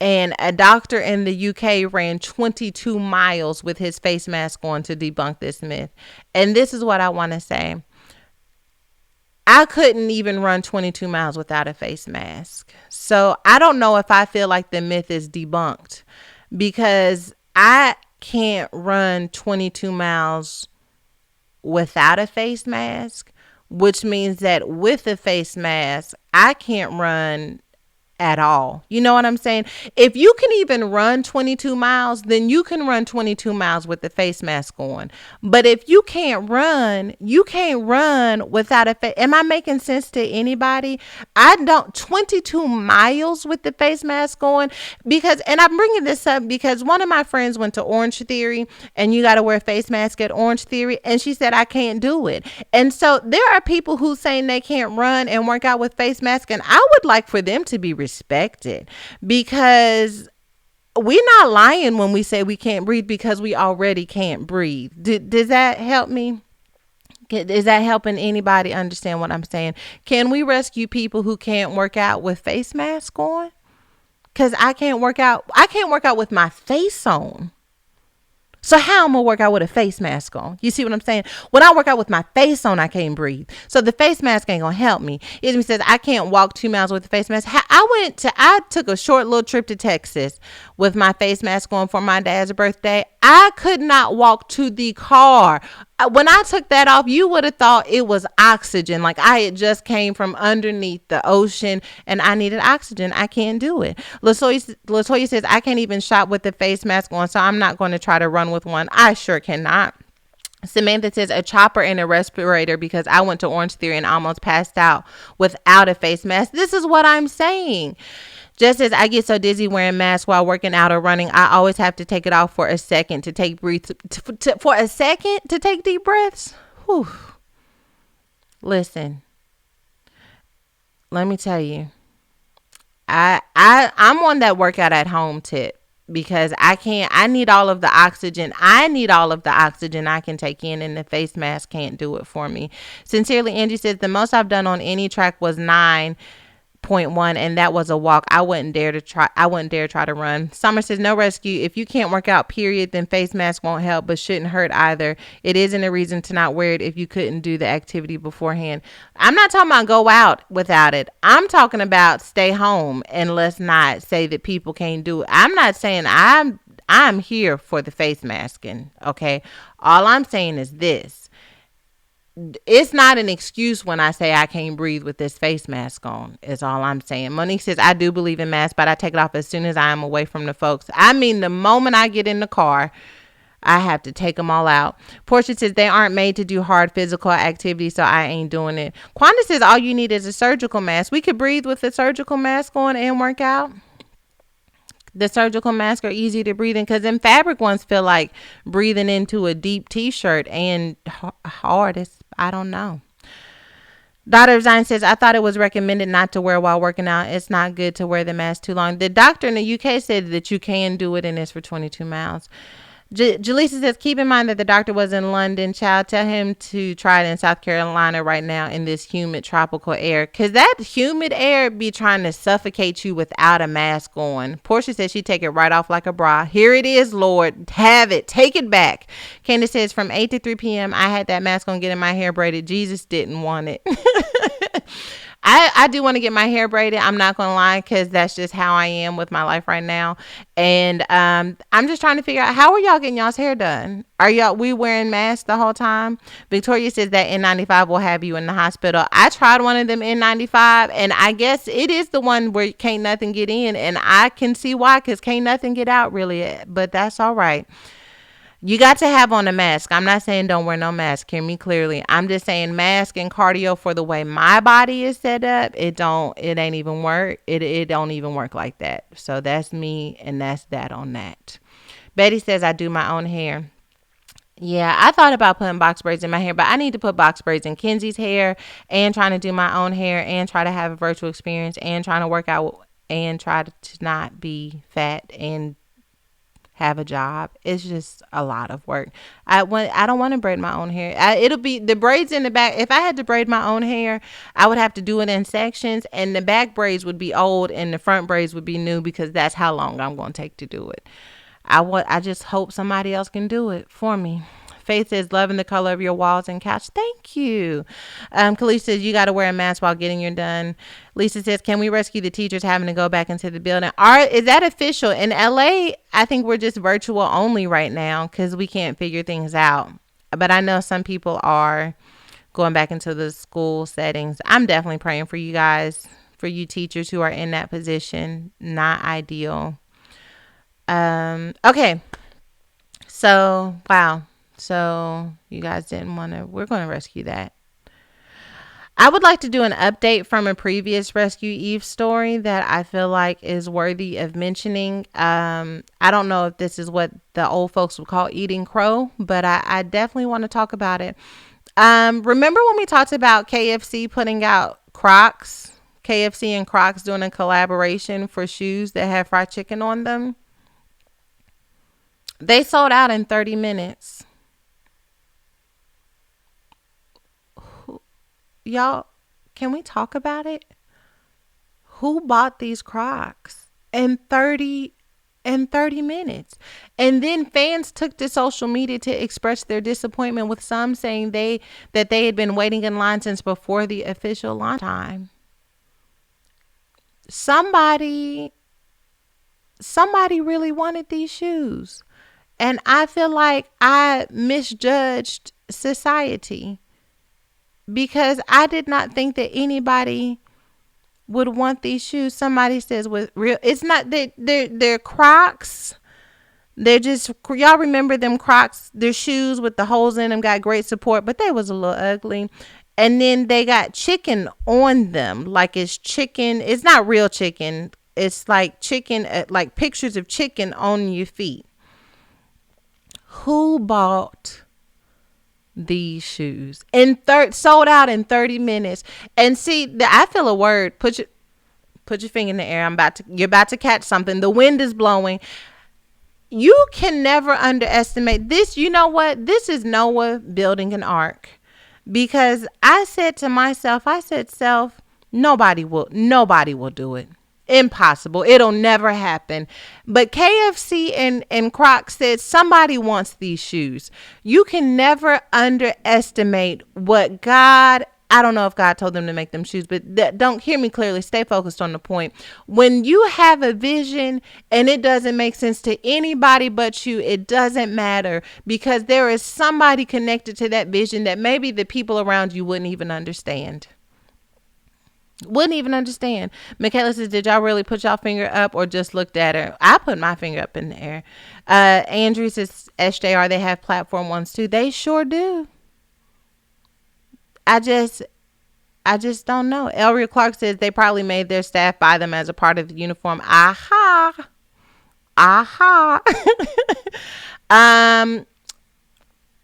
And a doctor in the UK ran 22 miles with his face mask on to debunk this myth. And this is what I want to say. I couldn't even run 22 miles without a face mask. So I don't know if I feel like the myth is debunked because I can't run 22 miles without a face mask, which means that with a face mask, I can't run at all. You know what I'm saying? If you can even run 22 miles, then you can run 22 miles with the face mask on. But if you can't run without a face. Am I making sense to anybody? 22 miles with the face mask on and I'm bringing this up because one of my friends went to Orange Theory and you got to wear a face mask at Orange Theory. And she said, I can't do it. And so there are people who saying they can't run and work out with face mask. And I would like for them to be respected because we're not lying when we say we can't breathe because we already can't breathe. Does that help me? Is that helping anybody understand what I'm saying? Can we rescue people who can't work out with face mask on? Because I can't work out with my face on. So how am I going to work out with a face mask on? You see what I'm saying? When I work out with my face on, I can't breathe. So the face mask ain't going to help me. It says I can't walk 2 miles with the face mask. I took a short little trip to Texas with my face mask on for my dad's birthday. I could not walk to the car. When I took that off, you would have thought it was oxygen. Like I had just came from underneath the ocean and I needed oxygen. I can't do it. Latoya says, I can't even shop with the face mask on, so I'm not going to try to run with one. I sure cannot. Samantha says, a chopper and a respirator because I went to Orange Theory and almost passed out without a face mask. This is what I'm saying. Just as I get so dizzy wearing masks while working out or running, I always have to take it off for a second to take deep breaths. Whew. Listen, let me tell you, I'm on that workout at home tip because I need all of the oxygen. I need all of the oxygen I can take in, and the face mask can't do it for me. Sincerely, Angie says the most I've done on any track was 9.1, and that was a walk. I wouldn't dare try to run. Summer says no rescue. If you can't work out, period, then face mask won't help, but shouldn't hurt either. It isn't a reason to not wear it if you couldn't do the activity beforehand. I'm not talking about go out without it. I'm talking about stay home, and let's not say that people can't do it. I'm not saying I'm here for the face masking. Okay. All I'm saying is this. It's not an excuse when I say I can't breathe with this face mask on, is all I'm saying. Monique says, I do believe in masks, but I take it off as soon as I am away from the folks. I mean, the moment I get in the car, I have to take them all out. Portia says, they aren't made to do hard physical activity, so I ain't doing it. Quanda says, all you need is a surgical mask. We could breathe with a surgical mask on and work out. The surgical masks are easy to breathe in because them fabric ones feel like breathing into a deep t-shirt and hard. I don't know. Daughter of Zion says, I thought it was recommended not to wear while working out. It's not good to wear the mask too long. The doctor in the UK said that you can do it, and it's for 22 miles. Jaleesa says, keep in mind that the doctor was in London. Child, tell him to try it in South Carolina right now in this humid tropical air. Because that humid air be trying to suffocate you without a mask on. Portia says she'd take it right off like a bra. Here it is, Lord. Have it. Take it back. Candace says, from 8 to 3 p.m., I had that mask on getting my hair braided. Jesus didn't want it. I do want to get my hair braided. I'm not going to lie, because that's just how I am with my life right now. And I'm just trying to figure out, how are y'all getting y'all's hair done? We wearing masks the whole time? Victoria says that N95 will have you in the hospital. I tried one of them N95, and I guess it is the one where can't nothing get in. And I can see why, because can't nothing get out really. But that's all right. You got to have on a mask. I'm not saying don't wear no mask. Hear me clearly. I'm just saying mask and cardio for the way my body is set up. It ain't even work. It don't even work like that. So that's me, and that's that on that. Betty says I do my own hair. Yeah, I thought about putting box braids in my hair, but I need to put box braids in Kenzie's hair and trying to do my own hair and try to have a virtual experience and trying to work out and try to not be fat and have a job. It's just a lot of work. I don't want to braid my own hair. It'll be the braids in the back. If I had to braid my own hair, I would have to do it in sections, and the back braids would be old and the front braids would be new, because that's how long I'm going to take to do it. I just hope somebody else can do it for me. Faith says, loving the color of your walls and couch. Thank you. Khalees says, you got to wear a mask while getting your done. Lisa says, can we rescue the teachers having to go back into the building? Is that official? In LA, I think we're just virtual only right now because we can't figure things out. But I know some people are going back into the school settings. I'm definitely praying for you guys, for you teachers who are in that position. Not ideal. Okay. So, wow. So you guys didn't want to, we're going to rescue that. I would like to do an update from a previous Rescue Eve story that I feel like is worthy of mentioning. I don't know if this is what the old folks would call eating crow, but I definitely want to talk about it. Remember when we talked about KFC putting out Crocs? KFC and Crocs doing a collaboration for shoes that have fried chicken on them? They sold out in 30 minutes. Y'all, can we talk about it? Who bought these Crocs in 30 minutes? And then fans took to social media to express their disappointment, with some saying that they had been waiting in line since before the official launch time. Somebody really wanted these shoes. And I feel like I misjudged society, because I did not think that anybody would want these shoes. Somebody says with real, it's not that they're Crocs. They're just, y'all remember them Crocs, their shoes with the holes in them, got great support, but they was a little ugly. And then they got chicken on them. Like it's chicken. It's not real chicken. It's like chicken, like pictures of chicken on your feet. Who bought these shoes sold out in 30 minutes. And see, I feel a word. Put your finger in the air. You're about to catch something. The wind is blowing. You can never underestimate this. You know what? This is Noah building an ark. Because I said to myself, self, nobody will do it. Impossible. It'll never happen. But KFC and Crocs said somebody wants these shoes. You can never underestimate what God, I don't know if God told them to make them shoes, but don't hear me clearly. Stay focused on the point. When you have a vision and it doesn't make sense to anybody but you, it doesn't matter, because there is somebody connected to that vision that maybe the people around you wouldn't even understand. Michaela says, did y'all really put y'all finger up or just looked at her? I put my finger up in the air. Andrew says, SJR, they have platform ones too. They sure do. I just don't know. Elria Clark says they probably made their staff buy them as a part of the uniform. Aha.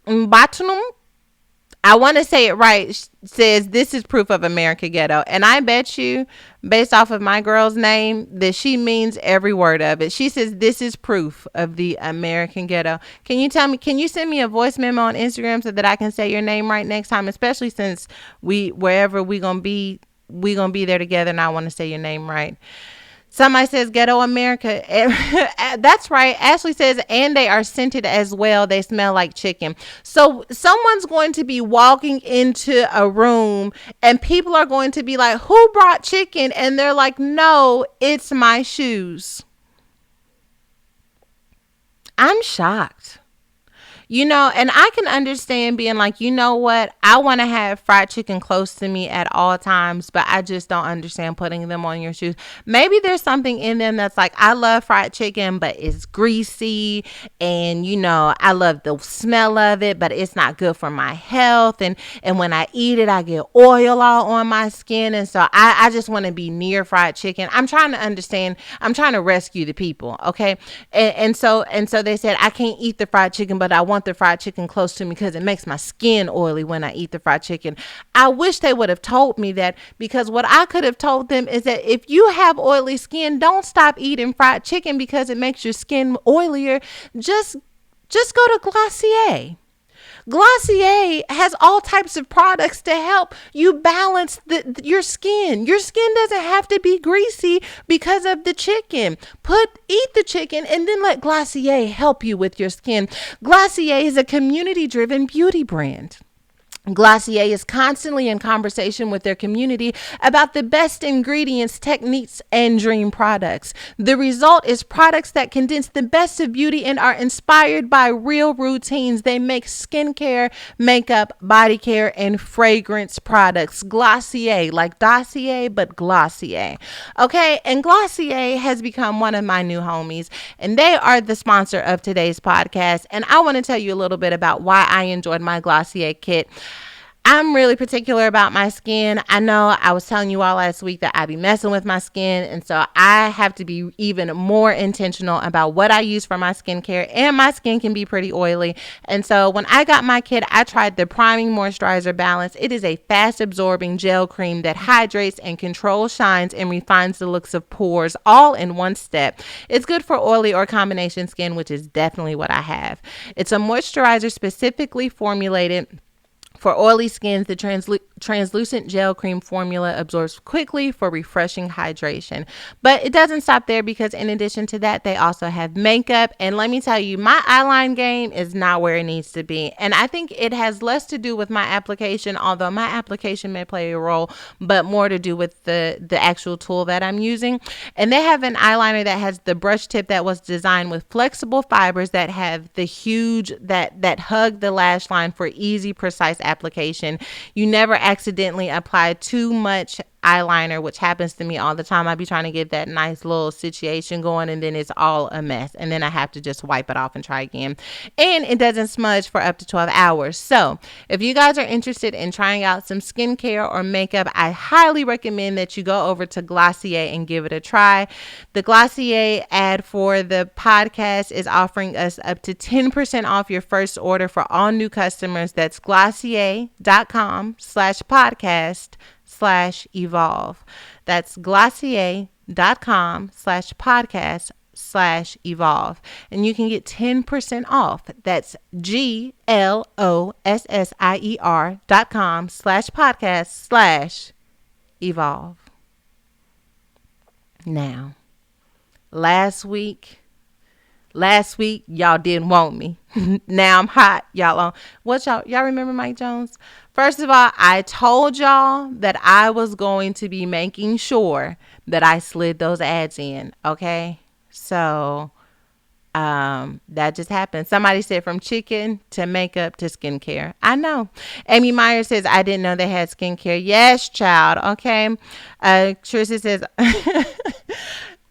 Batunum, I want to say it right, says this is proof of America Ghetto. And I bet you, based off of my girl's name, that she means every word of it. She says this is proof of the American Ghetto. Can you send me a voice memo on Instagram so that I can say your name right next time, especially since wherever we gonna be there together and I want to say your name right. Somebody says Ghetto America. That's right. Ashley says, and they are scented as well. They smell like chicken. So someone's going to be walking into a room and people are going to be like, who brought chicken? And they're like, no, it's my shoes. I'm shocked. And I can understand being like, you know what? I want to have fried chicken close to me at all times, but I just don't understand putting them on your shoes. Maybe there's something in them that's like, I love fried chicken, but it's greasy. And, I love the smell of it, but it's not good for my health. And when I eat it, I get oil all on my skin. And so I just want to be near fried chicken. I'm trying to understand. I'm trying to rescue the people. Okay. And so they said, I can't eat the fried chicken, but I want the fried chicken close to me because it makes my skin oily when I eat the fried chicken. I wish they would have told me that, because what I could have told them is that if you have oily skin, don't stop eating fried chicken because it makes your skin oilier. Just go to Glossier. Glossier has all types of products to help you balance your skin. Your skin doesn't have to be greasy because of the chicken. Eat the chicken and then let Glossier help you with your skin. Glossier is a community-driven beauty brand. Glossier is constantly in conversation with their community about the best ingredients, techniques, and dream products. The result is products that condense the best of beauty and are inspired by real routines. They make skincare, makeup, body care, and fragrance products. Glossier, like dossier, but Glossier. Okay, and Glossier has become one of my new homies, and they are the sponsor of today's podcast. And I want to tell you a little bit about why I enjoyed my Glossier kit. I'm really particular about my skin. I know I was telling you all last week that I be messing with my skin. And so I have to be even more intentional about what I use for my skincare. And my skin can be pretty oily. And so when I got my kit, I tried the Priming Moisturizer Balance. It is a fast absorbing gel cream that hydrates and controls shines and refines the looks of pores all in one step. It's good for oily or combination skin, which is definitely what I have. It's a moisturizer specifically formulated for oily skins. The translucent gel cream formula absorbs quickly for refreshing hydration. But it doesn't stop there, because in addition to that, they also have makeup. And let me tell you, my eyeline game is not where it needs to be. And I think it has less to do with my application, although my application may play a role, but more to do with the actual tool that I'm using. And they have an eyeliner that has the brush tip that was designed with flexible fibers that have the huge, that hug the lash line for easy, precise application. You never accidentally apply too much eyeliner, which happens to me all the time. I be trying to get that nice little situation going, and then it's all a mess, and then I have to just wipe it off and try again. And it doesn't smudge for up to 12 hours. So if you guys are interested in trying out some skincare or makeup, I highly recommend that you go over to Glossier and give it a try. The Glossier ad for the podcast is offering us up to 10% off your first order for all new customers. That's glossier.com/podcast/evolve. That's glossier.com/podcast/evolve. And you can get 10% off. That's glossier.com/podcast/evolve. Now, last week y'all didn't want me. Now I'm hot, y'all. Y'all remember Mike Jones? First of all, I told y'all that I was going to be making sure that I slid those ads in. Okay, so that just happened. Somebody said from chicken to makeup to skincare. I know. Amy Meyer says, I didn't know they had skincare. Yes, child. Okay. Trisha says,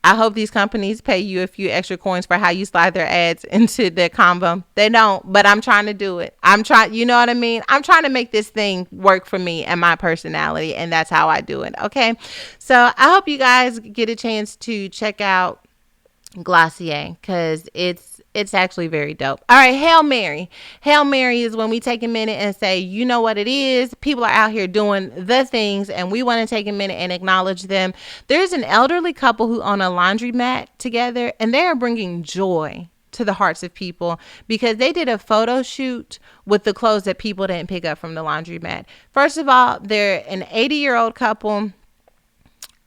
I hope these companies pay you a few extra coins for how you slide their ads into their combo. They don't, but I'm trying to do it. You know what I mean? I'm trying to make this thing work for me and my personality, and that's how I do it. Okay. So I hope you guys get a chance to check out Glossier, because it's actually very dope. All right, Hail Mary. Hail Mary is when we take a minute and say, you know what it is? People are out here doing the things, and we want to take a minute and acknowledge them. There's an elderly couple who own a laundromat together, and they are bringing joy to the hearts of people because they did a photo shoot with the clothes that people didn't pick up from the laundromat. First of all, they're an 80-year-old couple,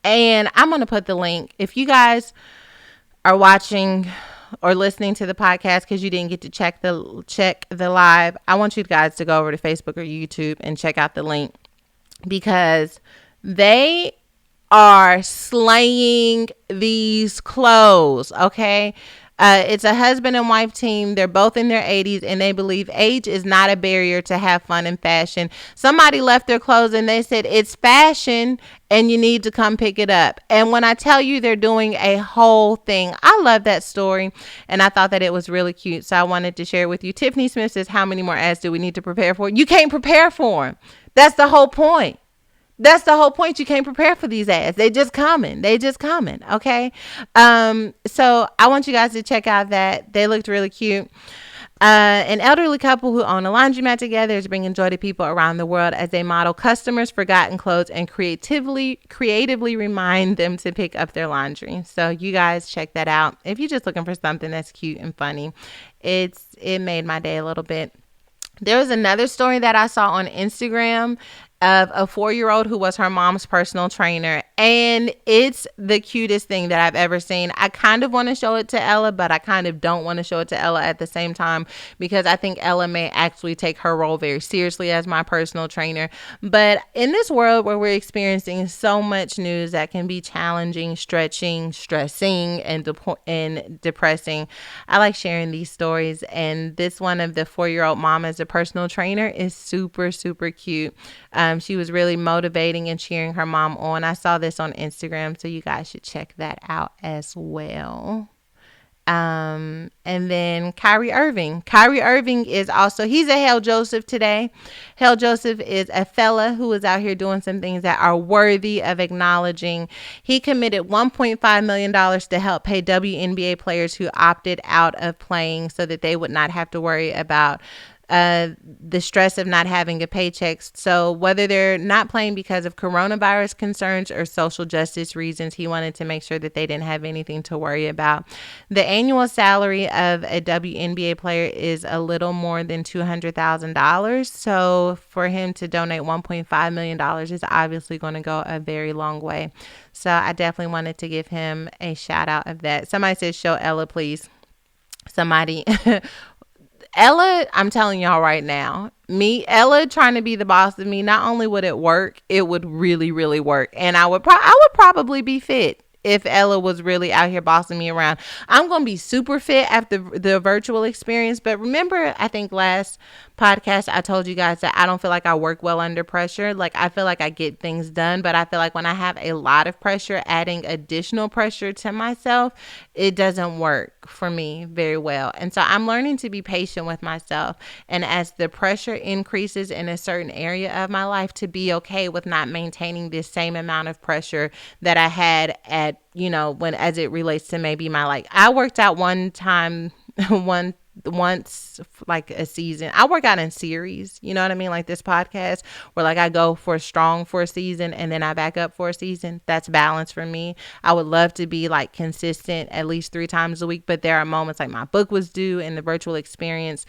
and I'm going to put the link. If you guys are watching or listening to the podcast because you didn't get to check the live, I want you guys to go over to Facebook or YouTube and check out the link, because they are slaying these clothes. Okay. It's a husband and wife team. They're both in their 80s, and they believe age is not a barrier to have fun and fashion. Somebody left their clothes and they said, it's fashion and you need to come pick it up. And when I tell you, they're doing a whole thing. I love that story, and I thought that it was really cute, so I wanted to share it with you. Tiffany Smith says, how many more ads do we need to prepare for? You can't prepare for them. That's the whole point. That's the whole point. You can't prepare for these ads. They just coming. Okay. So I want you guys to check out that. They looked really cute. An elderly couple who own a laundromat together is bringing joy to people around the world as they model customers' forgotten clothes and creatively remind them to pick up their laundry. So you guys check that out. If you're just looking for something that's cute and funny, it made my day a little bit. There was another story that I saw on Instagram of a 4-year-old who was her mom's personal trainer. And it's the cutest thing that I've ever seen. I kind of want to show it to Ella, but I kind of don't want to show it to Ella at the same time, because I think Ella may actually take her role very seriously as my personal trainer. But in this world where we're experiencing so much news that can be challenging, stretching, stressing, and depressing, I like sharing these stories. And this one of the 4-year-old mom as a personal trainer is super, super cute. She was really motivating and cheering her mom on. I saw this on Instagram, so you guys should check that out as well. And then Kyrie Irving. Kyrie Irving is also, he's a Hail Joseph today. Hail Joseph is a fella who is out here doing some things that are worthy of acknowledging. He committed $1.5 million to help pay WNBA players who opted out of playing so that they would not have to worry about the stress of not having a paycheck. So whether they're not playing because of coronavirus concerns or social justice reasons, he wanted to make sure that they didn't have anything to worry about. The annual salary of a WNBA player is a little more than $200,000. So for him to donate $1.5 million is obviously going to go a very long way. So I definitely wanted to give him a shout out of that. Somebody says, show Ella, please. Somebody... Ella, I'm telling y'all right now, Ella trying to be the boss of me, not only would it work, it would really, really work. And I would probably be fit. if Ella was really out here bossing me around. I'm going to be super fit after the virtual experience. But remember, I think last podcast, I told you guys that I don't feel like I work well under pressure. Like, I feel like I get things done, but I feel like when I have a lot of pressure, adding additional pressure to myself, it doesn't work for me very well. And so I'm learning to be patient with myself. And as the pressure increases in a certain area of my life, to be okay with not maintaining this same amount of pressure that I had at, when as it relates to maybe my, like, I worked out one time, once, like a season. I work out in series, you know what I mean? Like this podcast, where like I go for strong for a season and then I back up for a season. That's balance for me. I would love to be like consistent at least 3 times a week, but there are moments like my book was due in the virtual experience,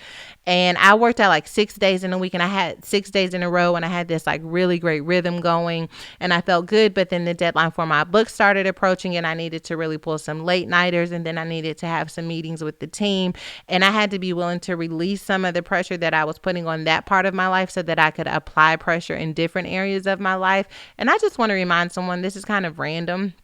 and I worked out like 6 days in a week, and I had 6 days in a row, and I had this like really great rhythm going, and I felt good. But then the deadline for my book started approaching, and I needed to really pull some late nighters, and then I needed to have some meetings with the team, and I had to be willing to release some of the pressure that I was putting on that part of my life so that I could apply pressure in different areas of my life. And I just want to remind someone, this is kind of random,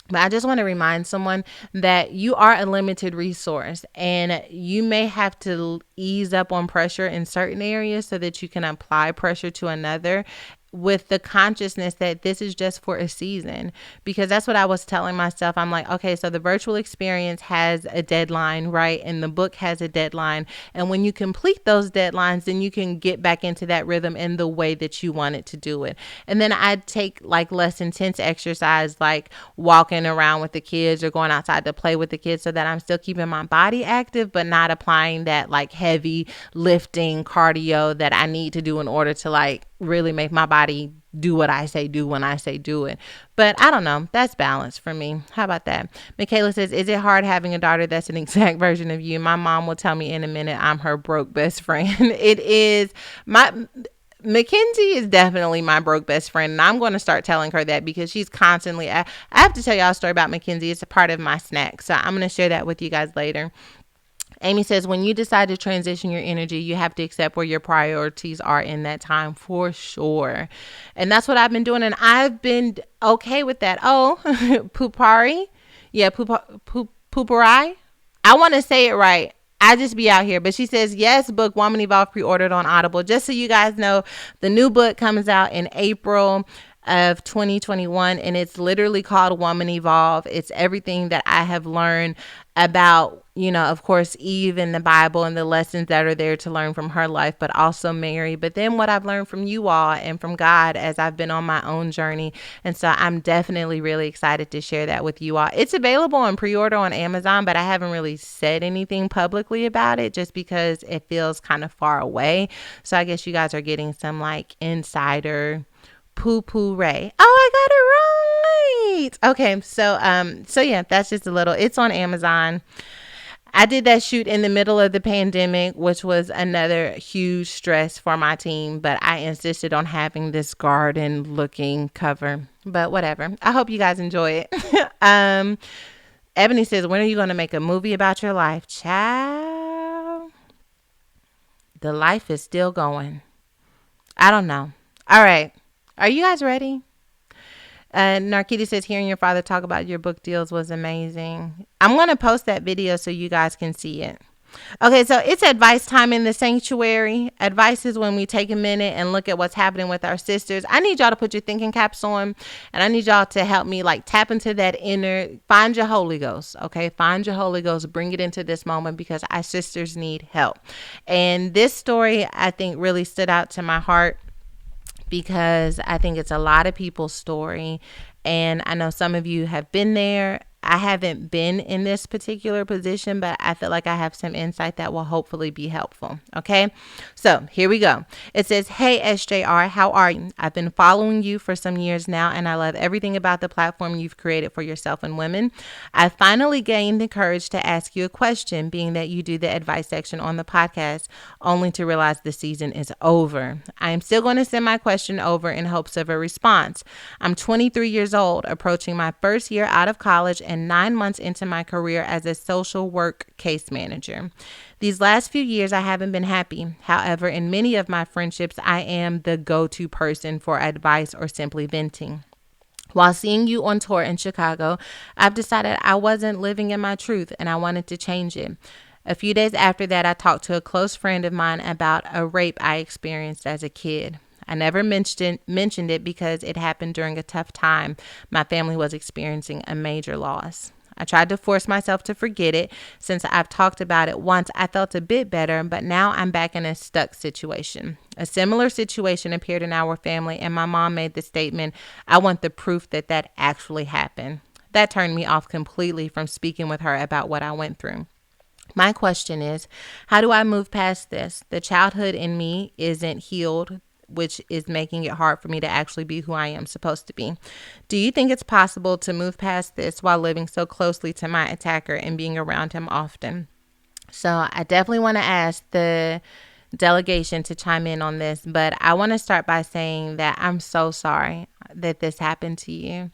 but I just want to remind someone that you are a limited resource, and you may have to ease up on pressure in certain areas so that you can apply pressure to another, with the consciousness that this is just for a season. Because that's what I was telling myself. I'm like, okay, so the virtual experience has a deadline, right? And the book has a deadline. And when you complete those deadlines, then you can get back into that rhythm in the way that you wanted to do it. And then I'd take like less intense exercise, like walking around with the kids or going outside to play with the kids, so that I'm still keeping my body active, but not applying that like heavy lifting cardio that I need to do in order to like really make my body do what I say do when I say do it. But I don't know. That's balance for me. How about that? Michaela says, is it hard having a daughter that's an exact version of you? My mom will tell me in a minute I'm her broke best friend. It is. Mackenzie is definitely my broke best friend, and I'm going to start telling her that, because she's constantly, I have to tell y'all a story about Mackenzie. It's a part of my snack, so I'm going to share that with you guys later. Amy says, when you decide to transition your energy, you have to accept where your priorities are in that time, for sure. And that's what I've been doing. And I've been okay with that. Oh, Pupari. Yeah, Pupari. I want to say it right. I just be out here. But she says, yes, book Woman Evolve pre-ordered on Audible. Just so you guys know, the new book comes out in April of 2021, and it's literally called Woman Evolve. It's everything that I have learned about, of course, Eve in the Bible and the lessons that are there to learn from her life, but also Mary. But then what I've learned from you all and from God as I've been on my own journey. And so I'm definitely really excited to share that with you all. It's available on pre-order on Amazon, but I haven't really said anything publicly about it just because it feels kind of far away. So I guess you guys are getting some like insider poo Ray. Oh, I got it right. Okay, so yeah, that's just a little. It's on Amazon. I did that shoot in the middle of the pandemic, which was another huge stress for my team, but I insisted on having this garden looking cover. But whatever. I hope you guys enjoy it. Ebony says, when are you going to make a movie about your life? Child, the life is still going. I don't know. All right. Are you guys ready? Narkita says, hearing your father talk about your book deals was amazing. I'm going to post that video so you guys can see it. Okay, so it's advice time in the sanctuary. Advice is when we take a minute and look at what's happening with our sisters. I need y'all to put your thinking caps on, and I need y'all to help me like tap into that inner, find your Holy Ghost, okay? Find your Holy Ghost, bring it into this moment, because our sisters need help. And this story, I think, really stood out to my heart, because I think it's a lot of people's story. And I know some of you have been there. I haven't been in this particular position, but I feel like I have some insight that will hopefully be helpful. Okay, so here we go. It says, hey, SJR, how are you? I've been following you for some years now, and I love everything about the platform you've created for yourself and women. I finally gained the courage to ask you a question, being that you do the advice section on the podcast, only to realize the season is over. I am still going to send my question over in hopes of a response. I'm 23 years old, approaching my first year out of college, and 9 months into my career as a social work case manager. These last few years, I haven't been happy. However, in many of my friendships, I am the go-to person for advice or simply venting. While seeing you on tour in Chicago, I've decided I wasn't living in my truth and I wanted to change it. A few days after that, I talked to a close friend of mine about a rape I experienced as a kid. I never mentioned it because it happened during a tough time. My family was experiencing a major loss. I tried to force myself to forget it. Since I've talked about it once, I felt a bit better, but now I'm back in a stuck situation. A similar situation appeared in our family, and my mom made the statement, I want the proof that that actually happened. That turned me off completely from speaking with her about what I went through. My question is, how do I move past this? The childhood in me isn't healed, which is making it hard for me to actually be who I am supposed to be. Do you think it's possible to move past this while living so closely to my attacker and being around him often? So I definitely want to ask the delegation to chime in on this, but I want to start by saying that I'm so sorry that this happened to you.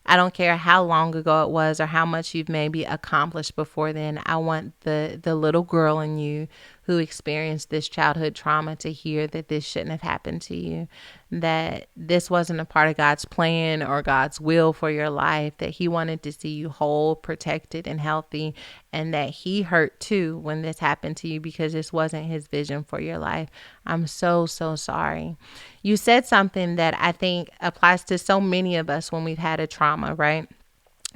I don't care how long ago it was or how much you've maybe accomplished before then. I want the little girl in you who experienced this childhood trauma to hear that this shouldn't have happened to you, that this wasn't a part of God's plan or God's will for your life, that He wanted to see you whole, protected, and healthy, and that He hurt too when this happened to you because this wasn't His vision for your life. I'm so, so sorry. You said something that I think applies to so many of us when we've had a trauma, right?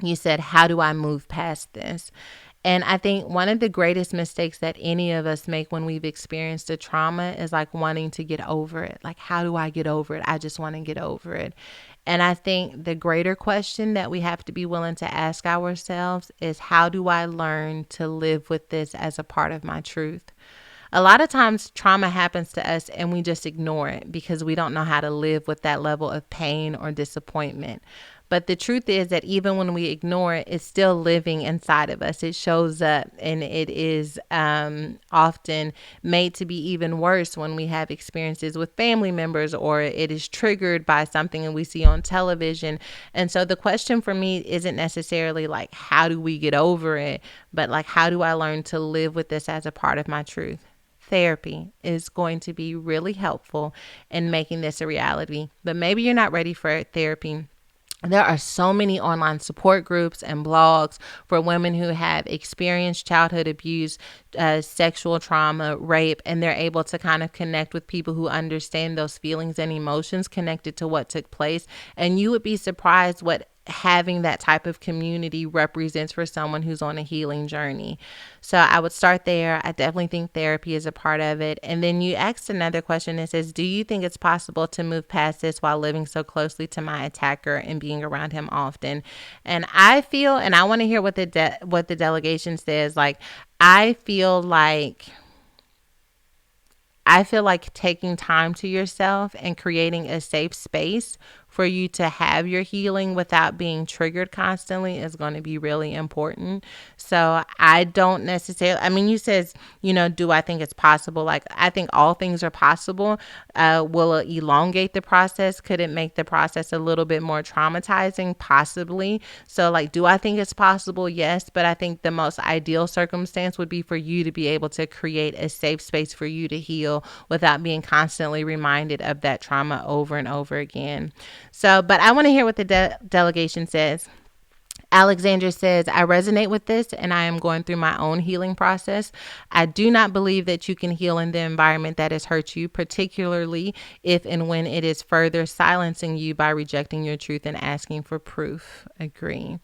You said, how do I move past this? And I think one of the greatest mistakes that any of us make when we've experienced a trauma is like wanting to get over it. Like, how do I get over it? I just want to get over it. And I think the greater question that we have to be willing to ask ourselves is, how do I learn to live with this as a part of my truth? A lot of times trauma happens to us and we just ignore it because we don't know how to live with that level of pain or disappointment. But the truth is that even when we ignore it, it's still living inside of us. It shows up, and it is often made to be even worse when we have experiences with family members, or it is triggered by something that we see on television. And so the question for me isn't necessarily like, how do we get over it? But like, how do I learn to live with this as a part of my truth? Therapy is going to be really helpful in making this a reality. But maybe you're not ready for therapy. There are so many online support groups and blogs for women who have experienced childhood abuse, sexual trauma, rape, and they're able to kind of connect with people who understand those feelings and emotions connected to what took place. And you would be surprised what having that type of community represents for someone who's on a healing journey. So I would start there. I definitely think therapy is a part of it. And then you asked another question that says, do you think it's possible to move past this while living so closely to my attacker and being around him often? And I feel, and I want to hear what the delegation says. Like, I feel like taking time to yourself and creating a safe space for you to have your healing without being triggered constantly is going to be really important. So I don't necessarily, I mean, you says, do I think it's possible? Like, I think all things are possible. Will it elongate the process? Could it make the process a little bit more traumatizing? Possibly. So like, do I think it's possible? Yes. But I think the most ideal circumstance would be for you to be able to create a safe space for you to heal without being constantly reminded of that trauma over and over again. So, but I want to hear what the delegation says. Alexandra says, I resonate with this and I am going through my own healing process. I do not believe that you can heal in the environment that has hurt you, particularly if and when it is further silencing you by rejecting your truth and asking for proof. Agree.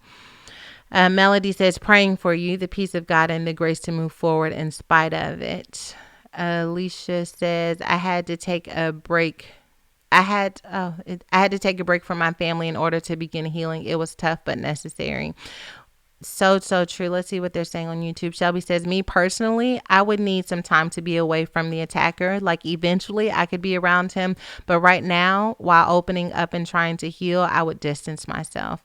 Melody says, praying for you, the peace of God and the grace to move forward in spite of it. Alicia says, I had to take a break. I had to take a break from my family in order to begin healing. It was tough but necessary. So true. Let's see what they're saying on YouTube. Shelby says, me personally, I would need some time to be away from the attacker. Like, eventually I could be around him, but right now, while opening up and trying to heal, I would distance myself.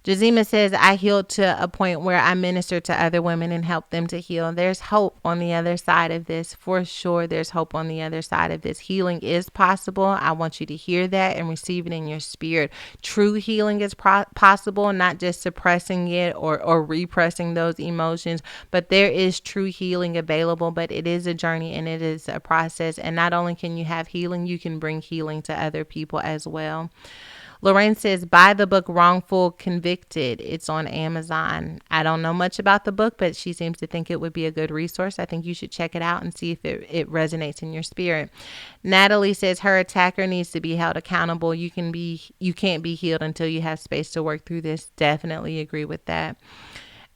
Jazima says, I healed to a point where I ministered to other women and helped them to heal. There's hope on the other side of this. For sure, there's hope on the other side of this. Healing is possible. I want you to hear that and receive it in your spirit. True healing is possible, not just suppressing it or repressing those emotions, but there is true healing available, but it is a journey and it is a process. And not only can you have healing, you can bring healing to other people as well. Lorraine says, buy the book Wrongful Convicted. It's on Amazon. I don't know much about the book, but she seems to think it would be a good resource. I think you should check it out and see if it resonates in your spirit. Natalie says her attacker needs to be held accountable. You can't be healed until you have space to work through this. Definitely agree with that.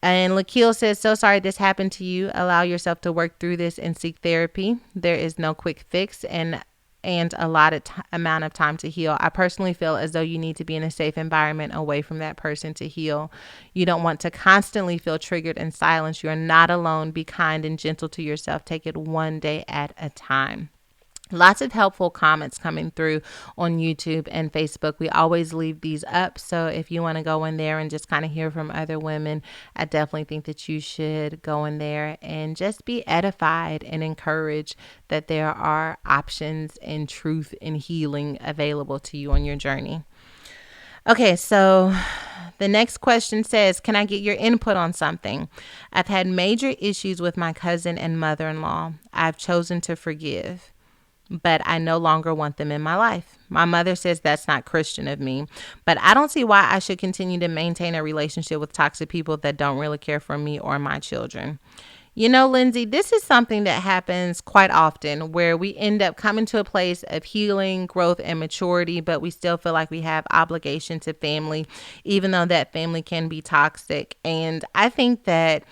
And Lakil says, so sorry this happened to you. Allow yourself to work through this and seek therapy. There is no quick fix and a lot of amount of time to heal. I personally feel as though you need to be in a safe environment away from that person to heal. You don't want to constantly feel triggered and silenced. You are not alone. Be kind and gentle to yourself. Take it one day at a time. Lots of helpful comments coming through on YouTube and Facebook. We always leave these up. So if you want to go in there and just kind of hear from other women, I definitely think that you should go in there and just be edified and encouraged that there are options and truth and healing available to you on your journey. Okay, so the next question says, can I get your input on something? I've had major issues with my cousin and mother-in-law. I've chosen to forgive, but I no longer want them in my life. My mother says that's not Christian of me, but I don't see why I should continue to maintain a relationship with toxic people that don't really care for me or my children. You know, Lindsay, this is something that happens quite often where we end up coming to a place of healing, growth, and maturity, but we still feel like we have obligation to family, even though that family can be toxic. And I think that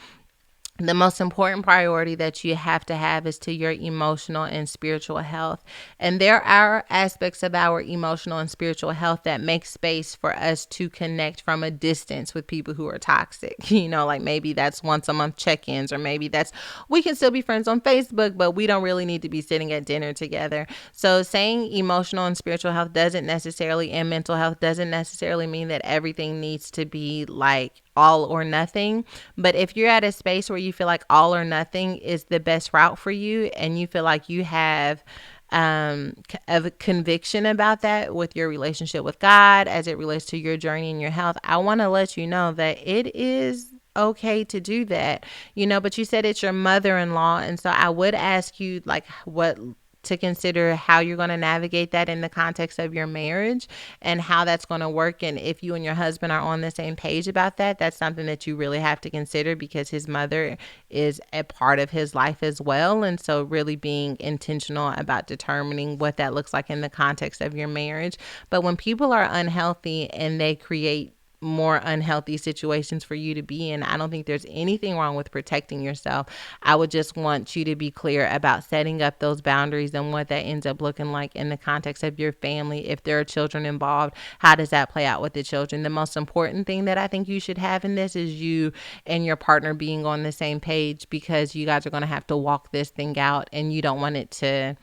the most important priority that you have to have is to your emotional and spiritual health. And there are aspects of our emotional and spiritual health that make space for us to connect from a distance with people who are toxic. You know, like maybe that's once a month check-ins, or maybe that's, we can still be friends on Facebook, but we don't really need to be sitting at dinner together. So saying emotional and spiritual health doesn't necessarily, and mental health doesn't necessarily mean that everything needs to be like all or nothing. But if you're at a space where you feel like all or nothing is the best route for you, and you feel like you have a conviction about that with your relationship with God as it relates to your journey and your health, I want to let you know that it is okay to do that, you know. But you said it's your mother-in-law, and so I would ask you like what to consider how you're going to navigate that in the context of your marriage and how that's going to work. And if you and your husband are on the same page about that, that's something that you really have to consider, because his mother is a part of his life as well. And so really being intentional about determining what that looks like in the context of your marriage. But when people are unhealthy and they create more unhealthy situations for you to be in, I don't think there's anything wrong with protecting yourself. I would just want you to be clear about setting up those boundaries and what that ends up looking like in the context of your family. If there are children involved, how does that play out with the children? The most important thing that I think you should have in this is you and your partner being on the same page, because you guys are going to have to walk this thing out, and you don't want it to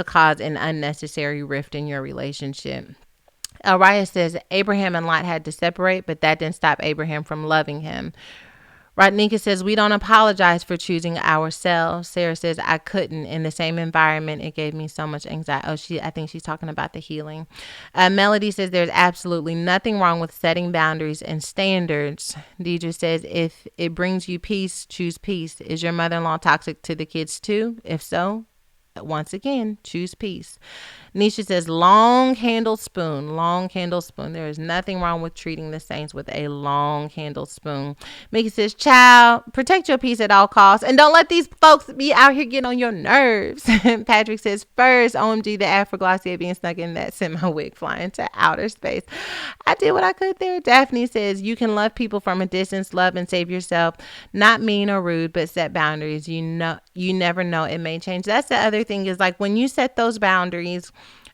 cause an unnecessary rift in your relationship. Araya says Abraham and Lot had to separate, but that didn't stop Abraham from loving him. Rodnika says we don't apologize for choosing ourselves. Sarah says I couldn't in the same environment. It gave me so much anxiety. I think she's talking about the healing. Melody says there's absolutely nothing wrong with setting boundaries and standards. Deidre says if it brings you peace, choose peace. Is your mother-in-law toxic to the kids too? If so, once again, choose peace. Nisha says long handled spoon. There is nothing wrong with treating the saints with a long handled spoon. Mickey says, child, protect your peace at all costs, and don't let these folks be out here getting on your nerves. Patrick says, first, OMG, the Afroglossia being stuck in that semi-wig flying to outer space. I did what I could there. Daphne says, you can love people from a distance, love and save yourself. Not mean or rude, but set boundaries. You never know, it may change. That's the other thing, is like when you set those boundaries,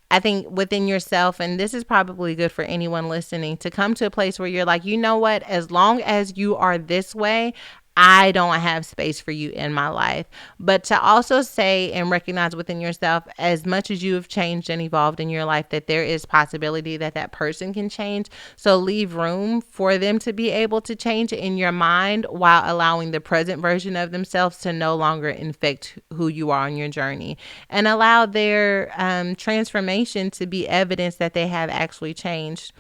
I think within yourself, and this is probably good for anyone listening, to come to a place where you're like, you know what, as long as you are this way, I don't have space for you in my life. But to also say and recognize within yourself, as much as you have changed and evolved in your life, that there is possibility that that person can change. So leave room for them to be able to change in your mind, while allowing the present version of themselves to no longer infect who you are on your journey, and allow their transformation to be evidence that they have actually changed.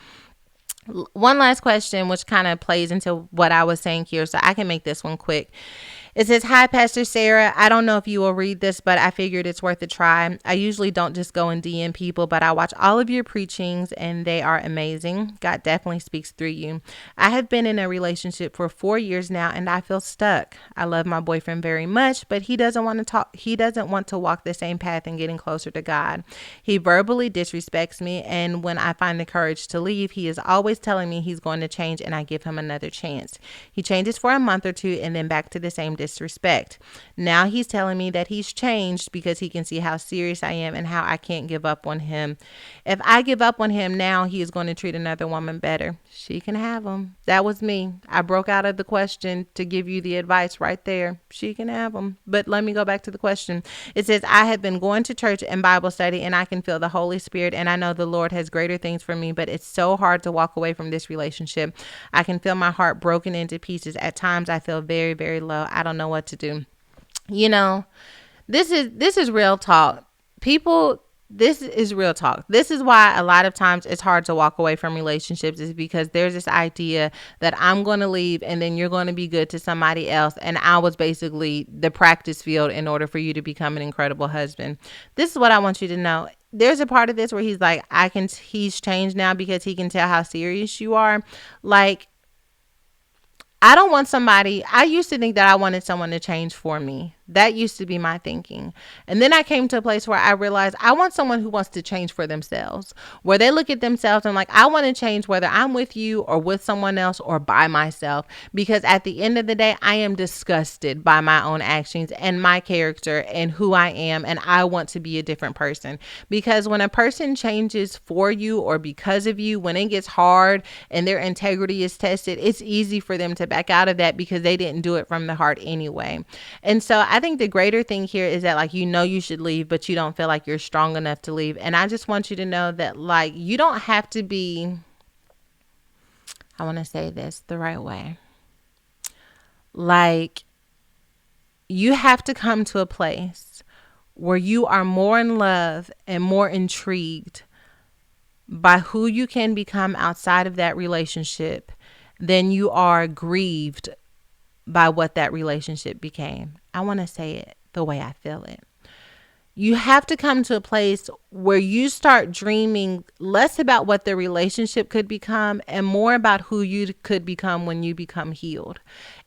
One last question, which kind of plays into what I was saying here, so I can make this one quick. It says, "Hi, Pastor Sarah. I don't know if you will read this, but I figured it's worth a try. I usually don't just go and DM people, but I watch all of your preachings and they are amazing. God definitely speaks through you. I have been in a relationship for 4 years now and I feel stuck. I love my boyfriend very much, but he doesn't want to talk. He doesn't want to walk the same path and getting closer to God. He verbally disrespects me, and when I find the courage to leave, he is always telling me he's going to change and I give him another chance. He changes for a month or two and then back to the same disrespect. Now he's telling me that he's changed because he can see how serious I am and how I can't give up on him. If I give up on him now, he is going to treat another woman better. She can have him." That was me. I broke out of the question to give you the advice right there. She can have him. But let me go back to the question. It says, "I have been going to church and Bible study and I can feel the Holy Spirit and I know the Lord has greater things for me, but it's so hard to walk away from this relationship. I can feel my heart broken into pieces. At times I feel very, very low. I don't know what to do." You know, this is real talk. People, this is real talk. This is why a lot of times it's hard to walk away from relationships, is because there's this idea that I'm going to leave and then you're going to be good to somebody else. And I was basically the practice field in order for you to become an incredible husband. This is what I want you to know. There's a part of this where he's like, he's changed now because he can tell how serious you are. Like, I don't want somebody, I used to think that I wanted someone to change for me. That used to be my thinking. And then I came to a place where I realized I want someone who wants to change for themselves, where they look at themselves and like, I want to change whether I'm with you or with someone else or by myself. Because at the end of the day, I am disgusted by my own actions and my character and who I am. And I want to be a different person. Because when a person changes for you or because of you, when it gets hard and their integrity is tested, it's easy for them to back out of that because they didn't do it from the heart anyway. And so I think the greater thing here is that, like, you should leave, but you don't feel like you're strong enough to leave. And I just want you to know that, like, you don't have to be, I want to say this the right way. Like, you have to come to a place where you are more in love and more intrigued by who you can become outside of that relationship than you are grieved by what that relationship became. I want to say it the way I feel it. You have to come to a place where you start dreaming less about what the relationship could become and more about who you could become when you become healed.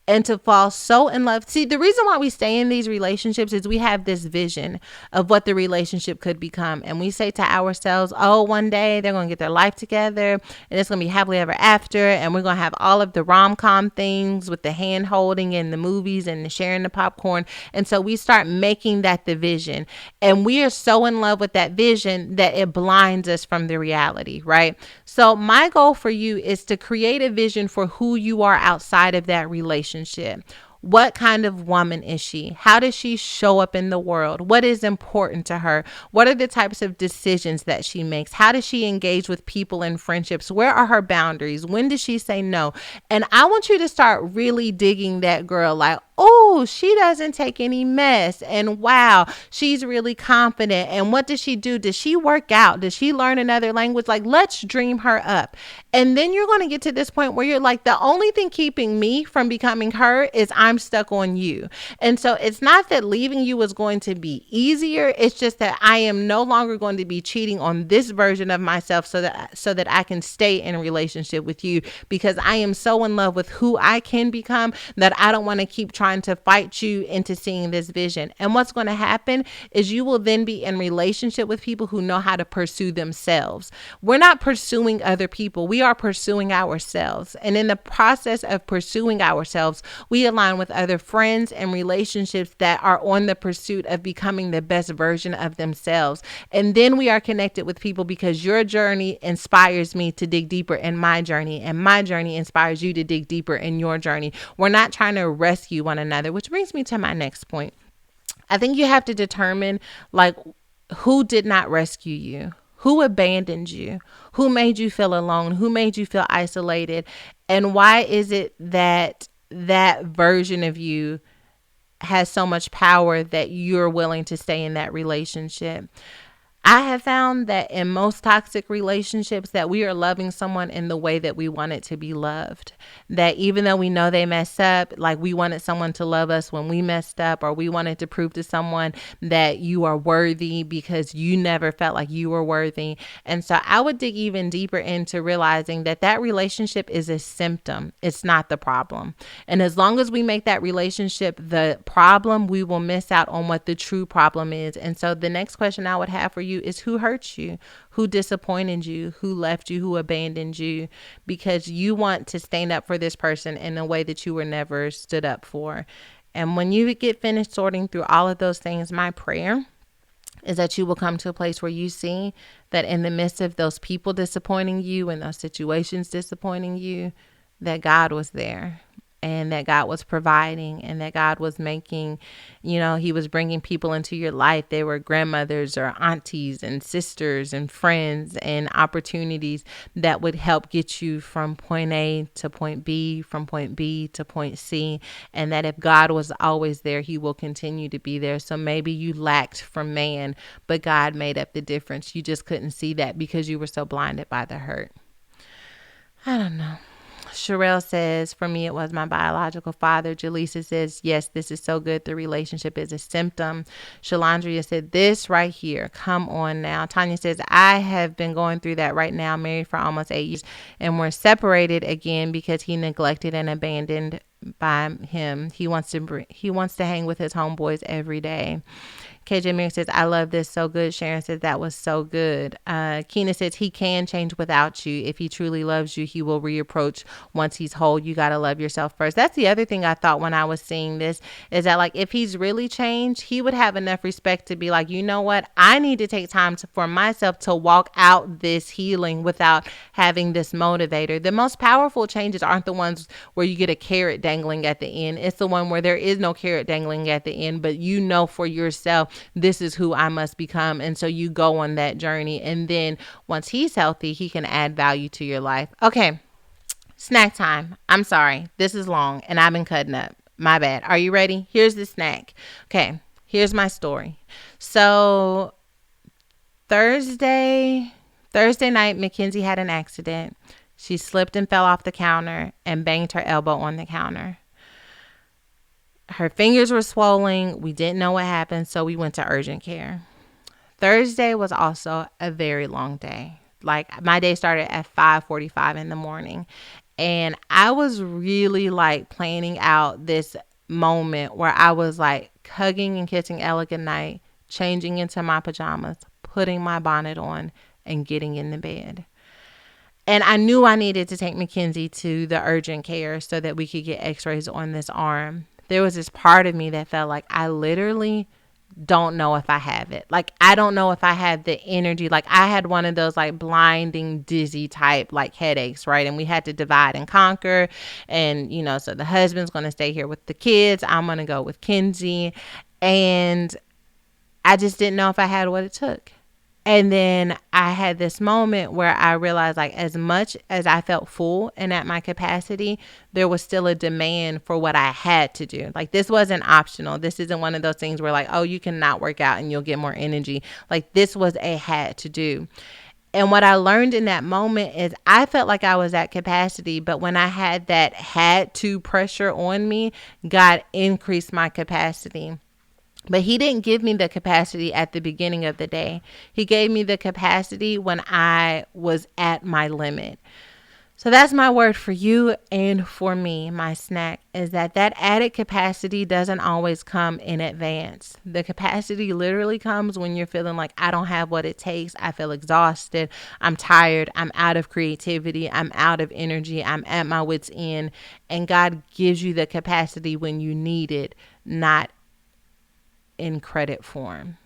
And to fall so in love. See, the reason why we stay in these relationships is we have this vision of what the relationship could become. And we say to ourselves, oh, one day they're going to get their life together and it's going to be happily ever after. And we're going to have all of the rom-com things with the hand holding and the movies and the sharing the popcorn. And so we start making that the vision. And we are so in love with that vision that it blinds us from the reality, right? So my goal for you is to create a vision for who you are outside of that relationship. What kind of woman is she? How does she show up in the world? What is important to her? What are the types of decisions that she makes? How does she engage with people and friendships? Where are her boundaries? When does she say no? And I want you to start really digging that girl, like, oh, she doesn't take any mess. And wow, she's really confident. And what does she do? Does she work out? Does she learn another language? Like, let's dream her up. And then you're going to get to this point where you're like, the only thing keeping me from becoming her is I'm stuck on you. And so it's not that leaving you is going to be easier. It's just that I am no longer going to be cheating on this version of myself so that I can stay in a relationship with you, because I am so in love with who I can become that I don't want to keep trying to fight you into seeing this vision. And what's going to happen is you will then be in relationship with people who know how to pursue themselves. We're not pursuing other people. We are pursuing ourselves. And in the process of pursuing ourselves, we align with other friends and relationships that are on the pursuit of becoming the best version of themselves. And then we are connected with people because your journey inspires me to dig deeper in my journey, and my journey inspires you to dig deeper in your journey. We're not trying to rescue one another, which brings me to my next point. I think you have to determine, like, who did not rescue you, who abandoned you, who made you feel alone, who made you feel isolated, and why is it that that version of you has so much power that you're willing to stay in that relationship. I have found that in most toxic relationships that we are loving someone in the way that we want it to be loved. That even though we know they messed up, like we wanted someone to love us when we messed up, or we wanted to prove to someone that you are worthy because you never felt like you were worthy. And so I would dig even deeper into realizing that that relationship is a symptom. It's not the problem. And as long as we make that relationship the problem, we will miss out on what the true problem is. And so the next question I would have for you is, who hurt you? Who disappointed you? Who left you? Who abandoned you? Because you want to stand up for this person in a way that you were never stood up for. And when you get finished sorting through all of those things, my prayer is that you will come to a place where you see that in the midst of those people disappointing you and those situations disappointing you, that God was there, and that God was providing, and that God was making, he was bringing people into your life. They were grandmothers or aunties and sisters and friends and opportunities that would help get you from point A to point B, from point B to point C. And that if God was always there, he will continue to be there. So maybe you lacked from man, but God made up the difference. You just couldn't see that because you were so blinded by the hurt. I don't know. Sherelle says, for me, it was my biological father. Jaleesa says, yes, this is so good. The relationship is a symptom. Shalandria said, this right here. Come on now. Tanya says, I have been going through that right now, married for almost 8 years, and we're separated again because he neglected and abandoned by him. He wants to hang with his homeboys every day. KJ Mir says, I love this. So good. Sharon says, that was so good. Keena says, he can change without you. If he truly loves you, he will reapproach once he's whole. You got to love yourself first. That's the other thing I thought when I was seeing this, is that like, if he's really changed, he would have enough respect to be like, you know what? I need to take time for myself to walk out this healing without having this motivator. The most powerful changes aren't the ones where you get a carrot dangling at the end. It's the one where there is no carrot dangling at the end, but you know for yourself, this is who I must become. And so you go on that journey. And then once he's healthy, he can add value to your life. Okay. Snack time. I'm sorry. This is long and I've been cutting up. My bad. Are you ready? Here's the snack. Okay. Here's my story. So Thursday night, Mackenzie had an accident. She slipped and fell off the counter and banged her elbow on the counter. Her fingers were swollen. We didn't know what happened, so we went to urgent care. Thursday was also a very long day. Like, my day started at 5:45 in the morning. And I was really like planning out this moment where I was like hugging and kissing Ella goodnight, changing into my pajamas, putting my bonnet on, and getting in the bed. And I knew I needed to take Mackenzie to the urgent care so that we could get x-rays on this arm. There was this part of me that felt like I literally don't know if I have it. Like, I don't know if I have the energy. Like, I had one of those like blinding, dizzy type like headaches, right? And we had to divide and conquer. And, so the husband's going to stay here with the kids. I'm going to go with Kenzie. And I just didn't know if I had what it took. And then I had this moment where I realized, like, as much as I felt full and at my capacity, there was still a demand for what I had to do. Like, this wasn't optional. This isn't one of those things where like, oh, you can not work out and you'll get more energy. Like, this was a had to do. And what I learned in that moment is I felt like I was at capacity, but when I had that had to pressure on me, God increased my capacity. But he didn't give me the capacity at the beginning of the day. He gave me the capacity when I was at my limit. So that's my word for you and for me. My snack is that added capacity doesn't always come in advance. The capacity literally comes when you're feeling like, I don't have what it takes. I feel exhausted. I'm tired. I'm out of creativity. I'm out of energy. I'm at my wit's end. And God gives you the capacity when you need it, not in credit form.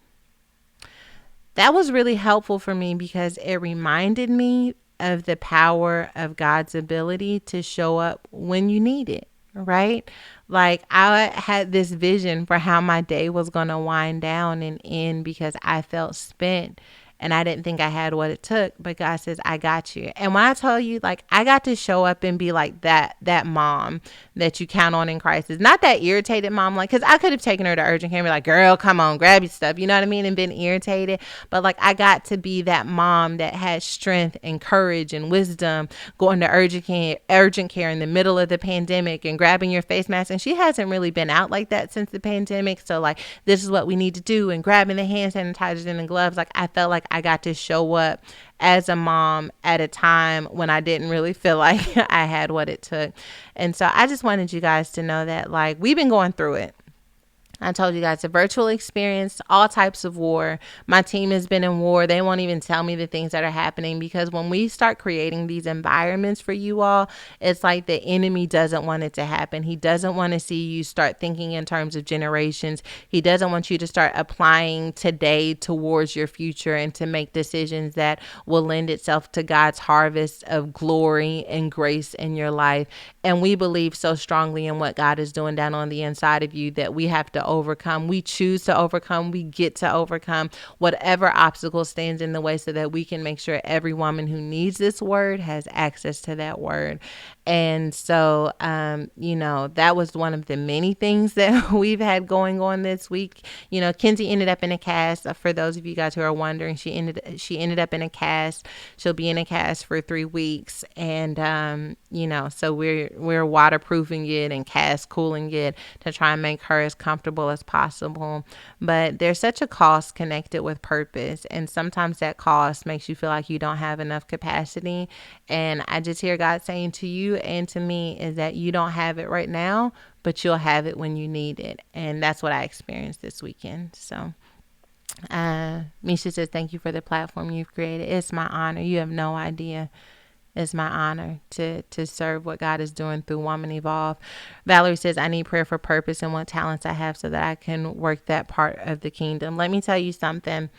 That was really helpful for me because it reminded me of the power of God's ability to show up when you need it, right? Like, I had this vision for how my day was going to wind down and end because I felt spent and I didn't think I had what it took, but God says, I got you. And when I tell you, like, I got to show up and be like that mom that you count on in crisis, not that irritated mom, like, because I could have taken her to urgent care and be like, girl, come on, grab your stuff, you know what I mean, and been irritated. But like, I got to be that mom that had strength and courage and wisdom, going to urgent care in the middle of the pandemic and grabbing your face mask. And she hasn't really been out like that since the pandemic. So like, this is what we need to do, and grabbing the hand sanitizers and the gloves. Like, I felt like I got to show up as a mom at a time when I didn't really feel like I had what it took. And so I just wanted you guys to know that, like, we've been going through it. I told you guys, a virtual experience, all types of war. My team has been in war. They won't even tell me the things that are happening, because when we start creating these environments for you all, it's like the enemy doesn't want it to happen. He doesn't want to see you start thinking in terms of generations. He doesn't want you to start applying today towards your future and to make decisions that will lend itself to God's harvest of glory and grace in your life. And we believe so strongly in what God is doing down on the inside of you that we have to overcome. We choose to overcome. We get to overcome whatever obstacle stands in the way, so that we can make sure every woman who needs this word has access to that word. And so, that was one of the many things that we've had going on this week. Kenzie ended up in a cast. For those of you guys who are wondering, she ended up in a cast. She'll be in a cast for 3 weeks. And, so we're waterproofing it and cast cooling it to try and make her as comfortable as possible. But there's such a cost connected with purpose. And sometimes that cost makes you feel like you don't have enough capacity. And I just hear God saying to you and to me is that you don't have it right now, but you'll have it when you need it. And that's what I experienced this weekend. So Misha says, thank you for the platform you've created. It's my honor. You have no idea. It's my honor to serve what God is doing through Woman Evolve. Valerie says, I need prayer for purpose and what talents I have so that I can work that part of the kingdom. Let me tell you something.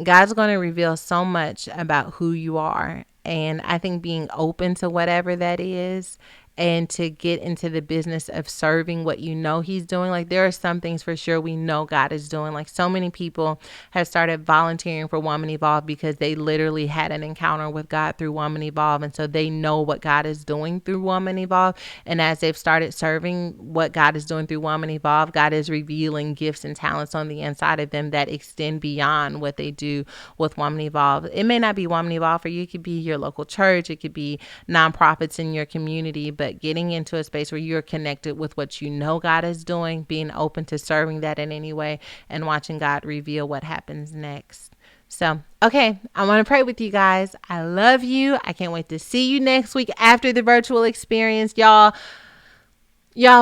God's going to reveal so much about who you are. And I think being open to whatever that is, and to get into the business of serving what you know he's doing. Like, there are some things for sure we know God is doing. Like, so many people have started volunteering for Woman Evolve because they literally had an encounter with God through Woman Evolve. And so they know what God is doing through Woman Evolve. And as they've started serving what God is doing through Woman Evolve, God is revealing gifts and talents on the inside of them that extend beyond what they do with Woman Evolve. It may not be Woman Evolve for you. It could be your local church. It could be nonprofits in your community. But getting into a space where you're connected with what you know God is doing, being open to serving that in any way, and watching God reveal what happens next. So, okay, I want to pray with you guys. I love you. I can't wait to see you next week after the virtual experience. Y'all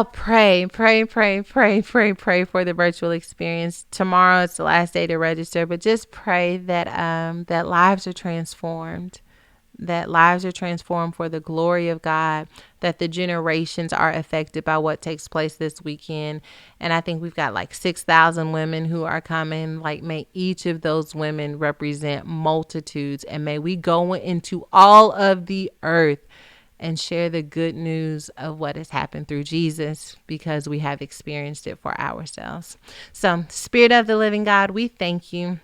pray for the virtual experience. Tomorrow it's the last day to register, but just pray that that lives are transformed. That lives are transformed for the glory of God, that the generations are affected by what takes place this weekend. And I think we've got like 6,000 women who are coming. Like, may each of those women represent multitudes, and may we go into all of the earth and share the good news of what has happened through Jesus, because we have experienced it for ourselves. So, Spirit of the living God, we thank you.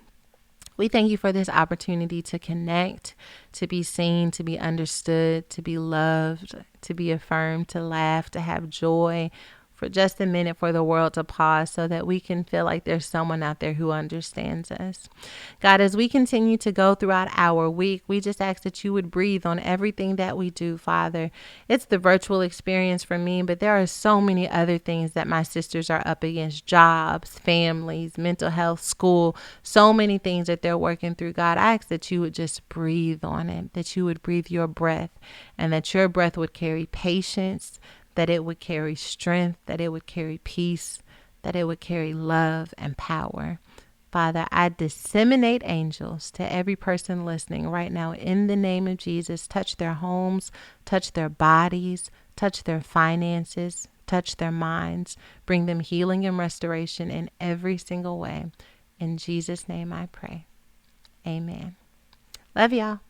We thank you for this opportunity to connect, to be seen, to be understood, to be loved, to be affirmed, to laugh, to have joy, for just a minute for the world to pause so that we can feel like there's someone out there who understands us. God, as we continue to go throughout our week, we just ask that you would breathe on everything that we do, Father. It's the virtual experience for me, but there are so many other things that my sisters are up against: jobs, families, mental health, school, so many things that they're working through. God, I ask that you would just breathe on it, that you would breathe your breath, and that your breath would carry patience, that it would carry strength, that it would carry peace, that it would carry love and power. Father, I disseminate angels to every person listening right now in the name of Jesus. Touch their homes, touch their bodies, touch their finances, touch their minds. Bring them healing and restoration in every single way. In Jesus' name I pray. Amen. Love y'all.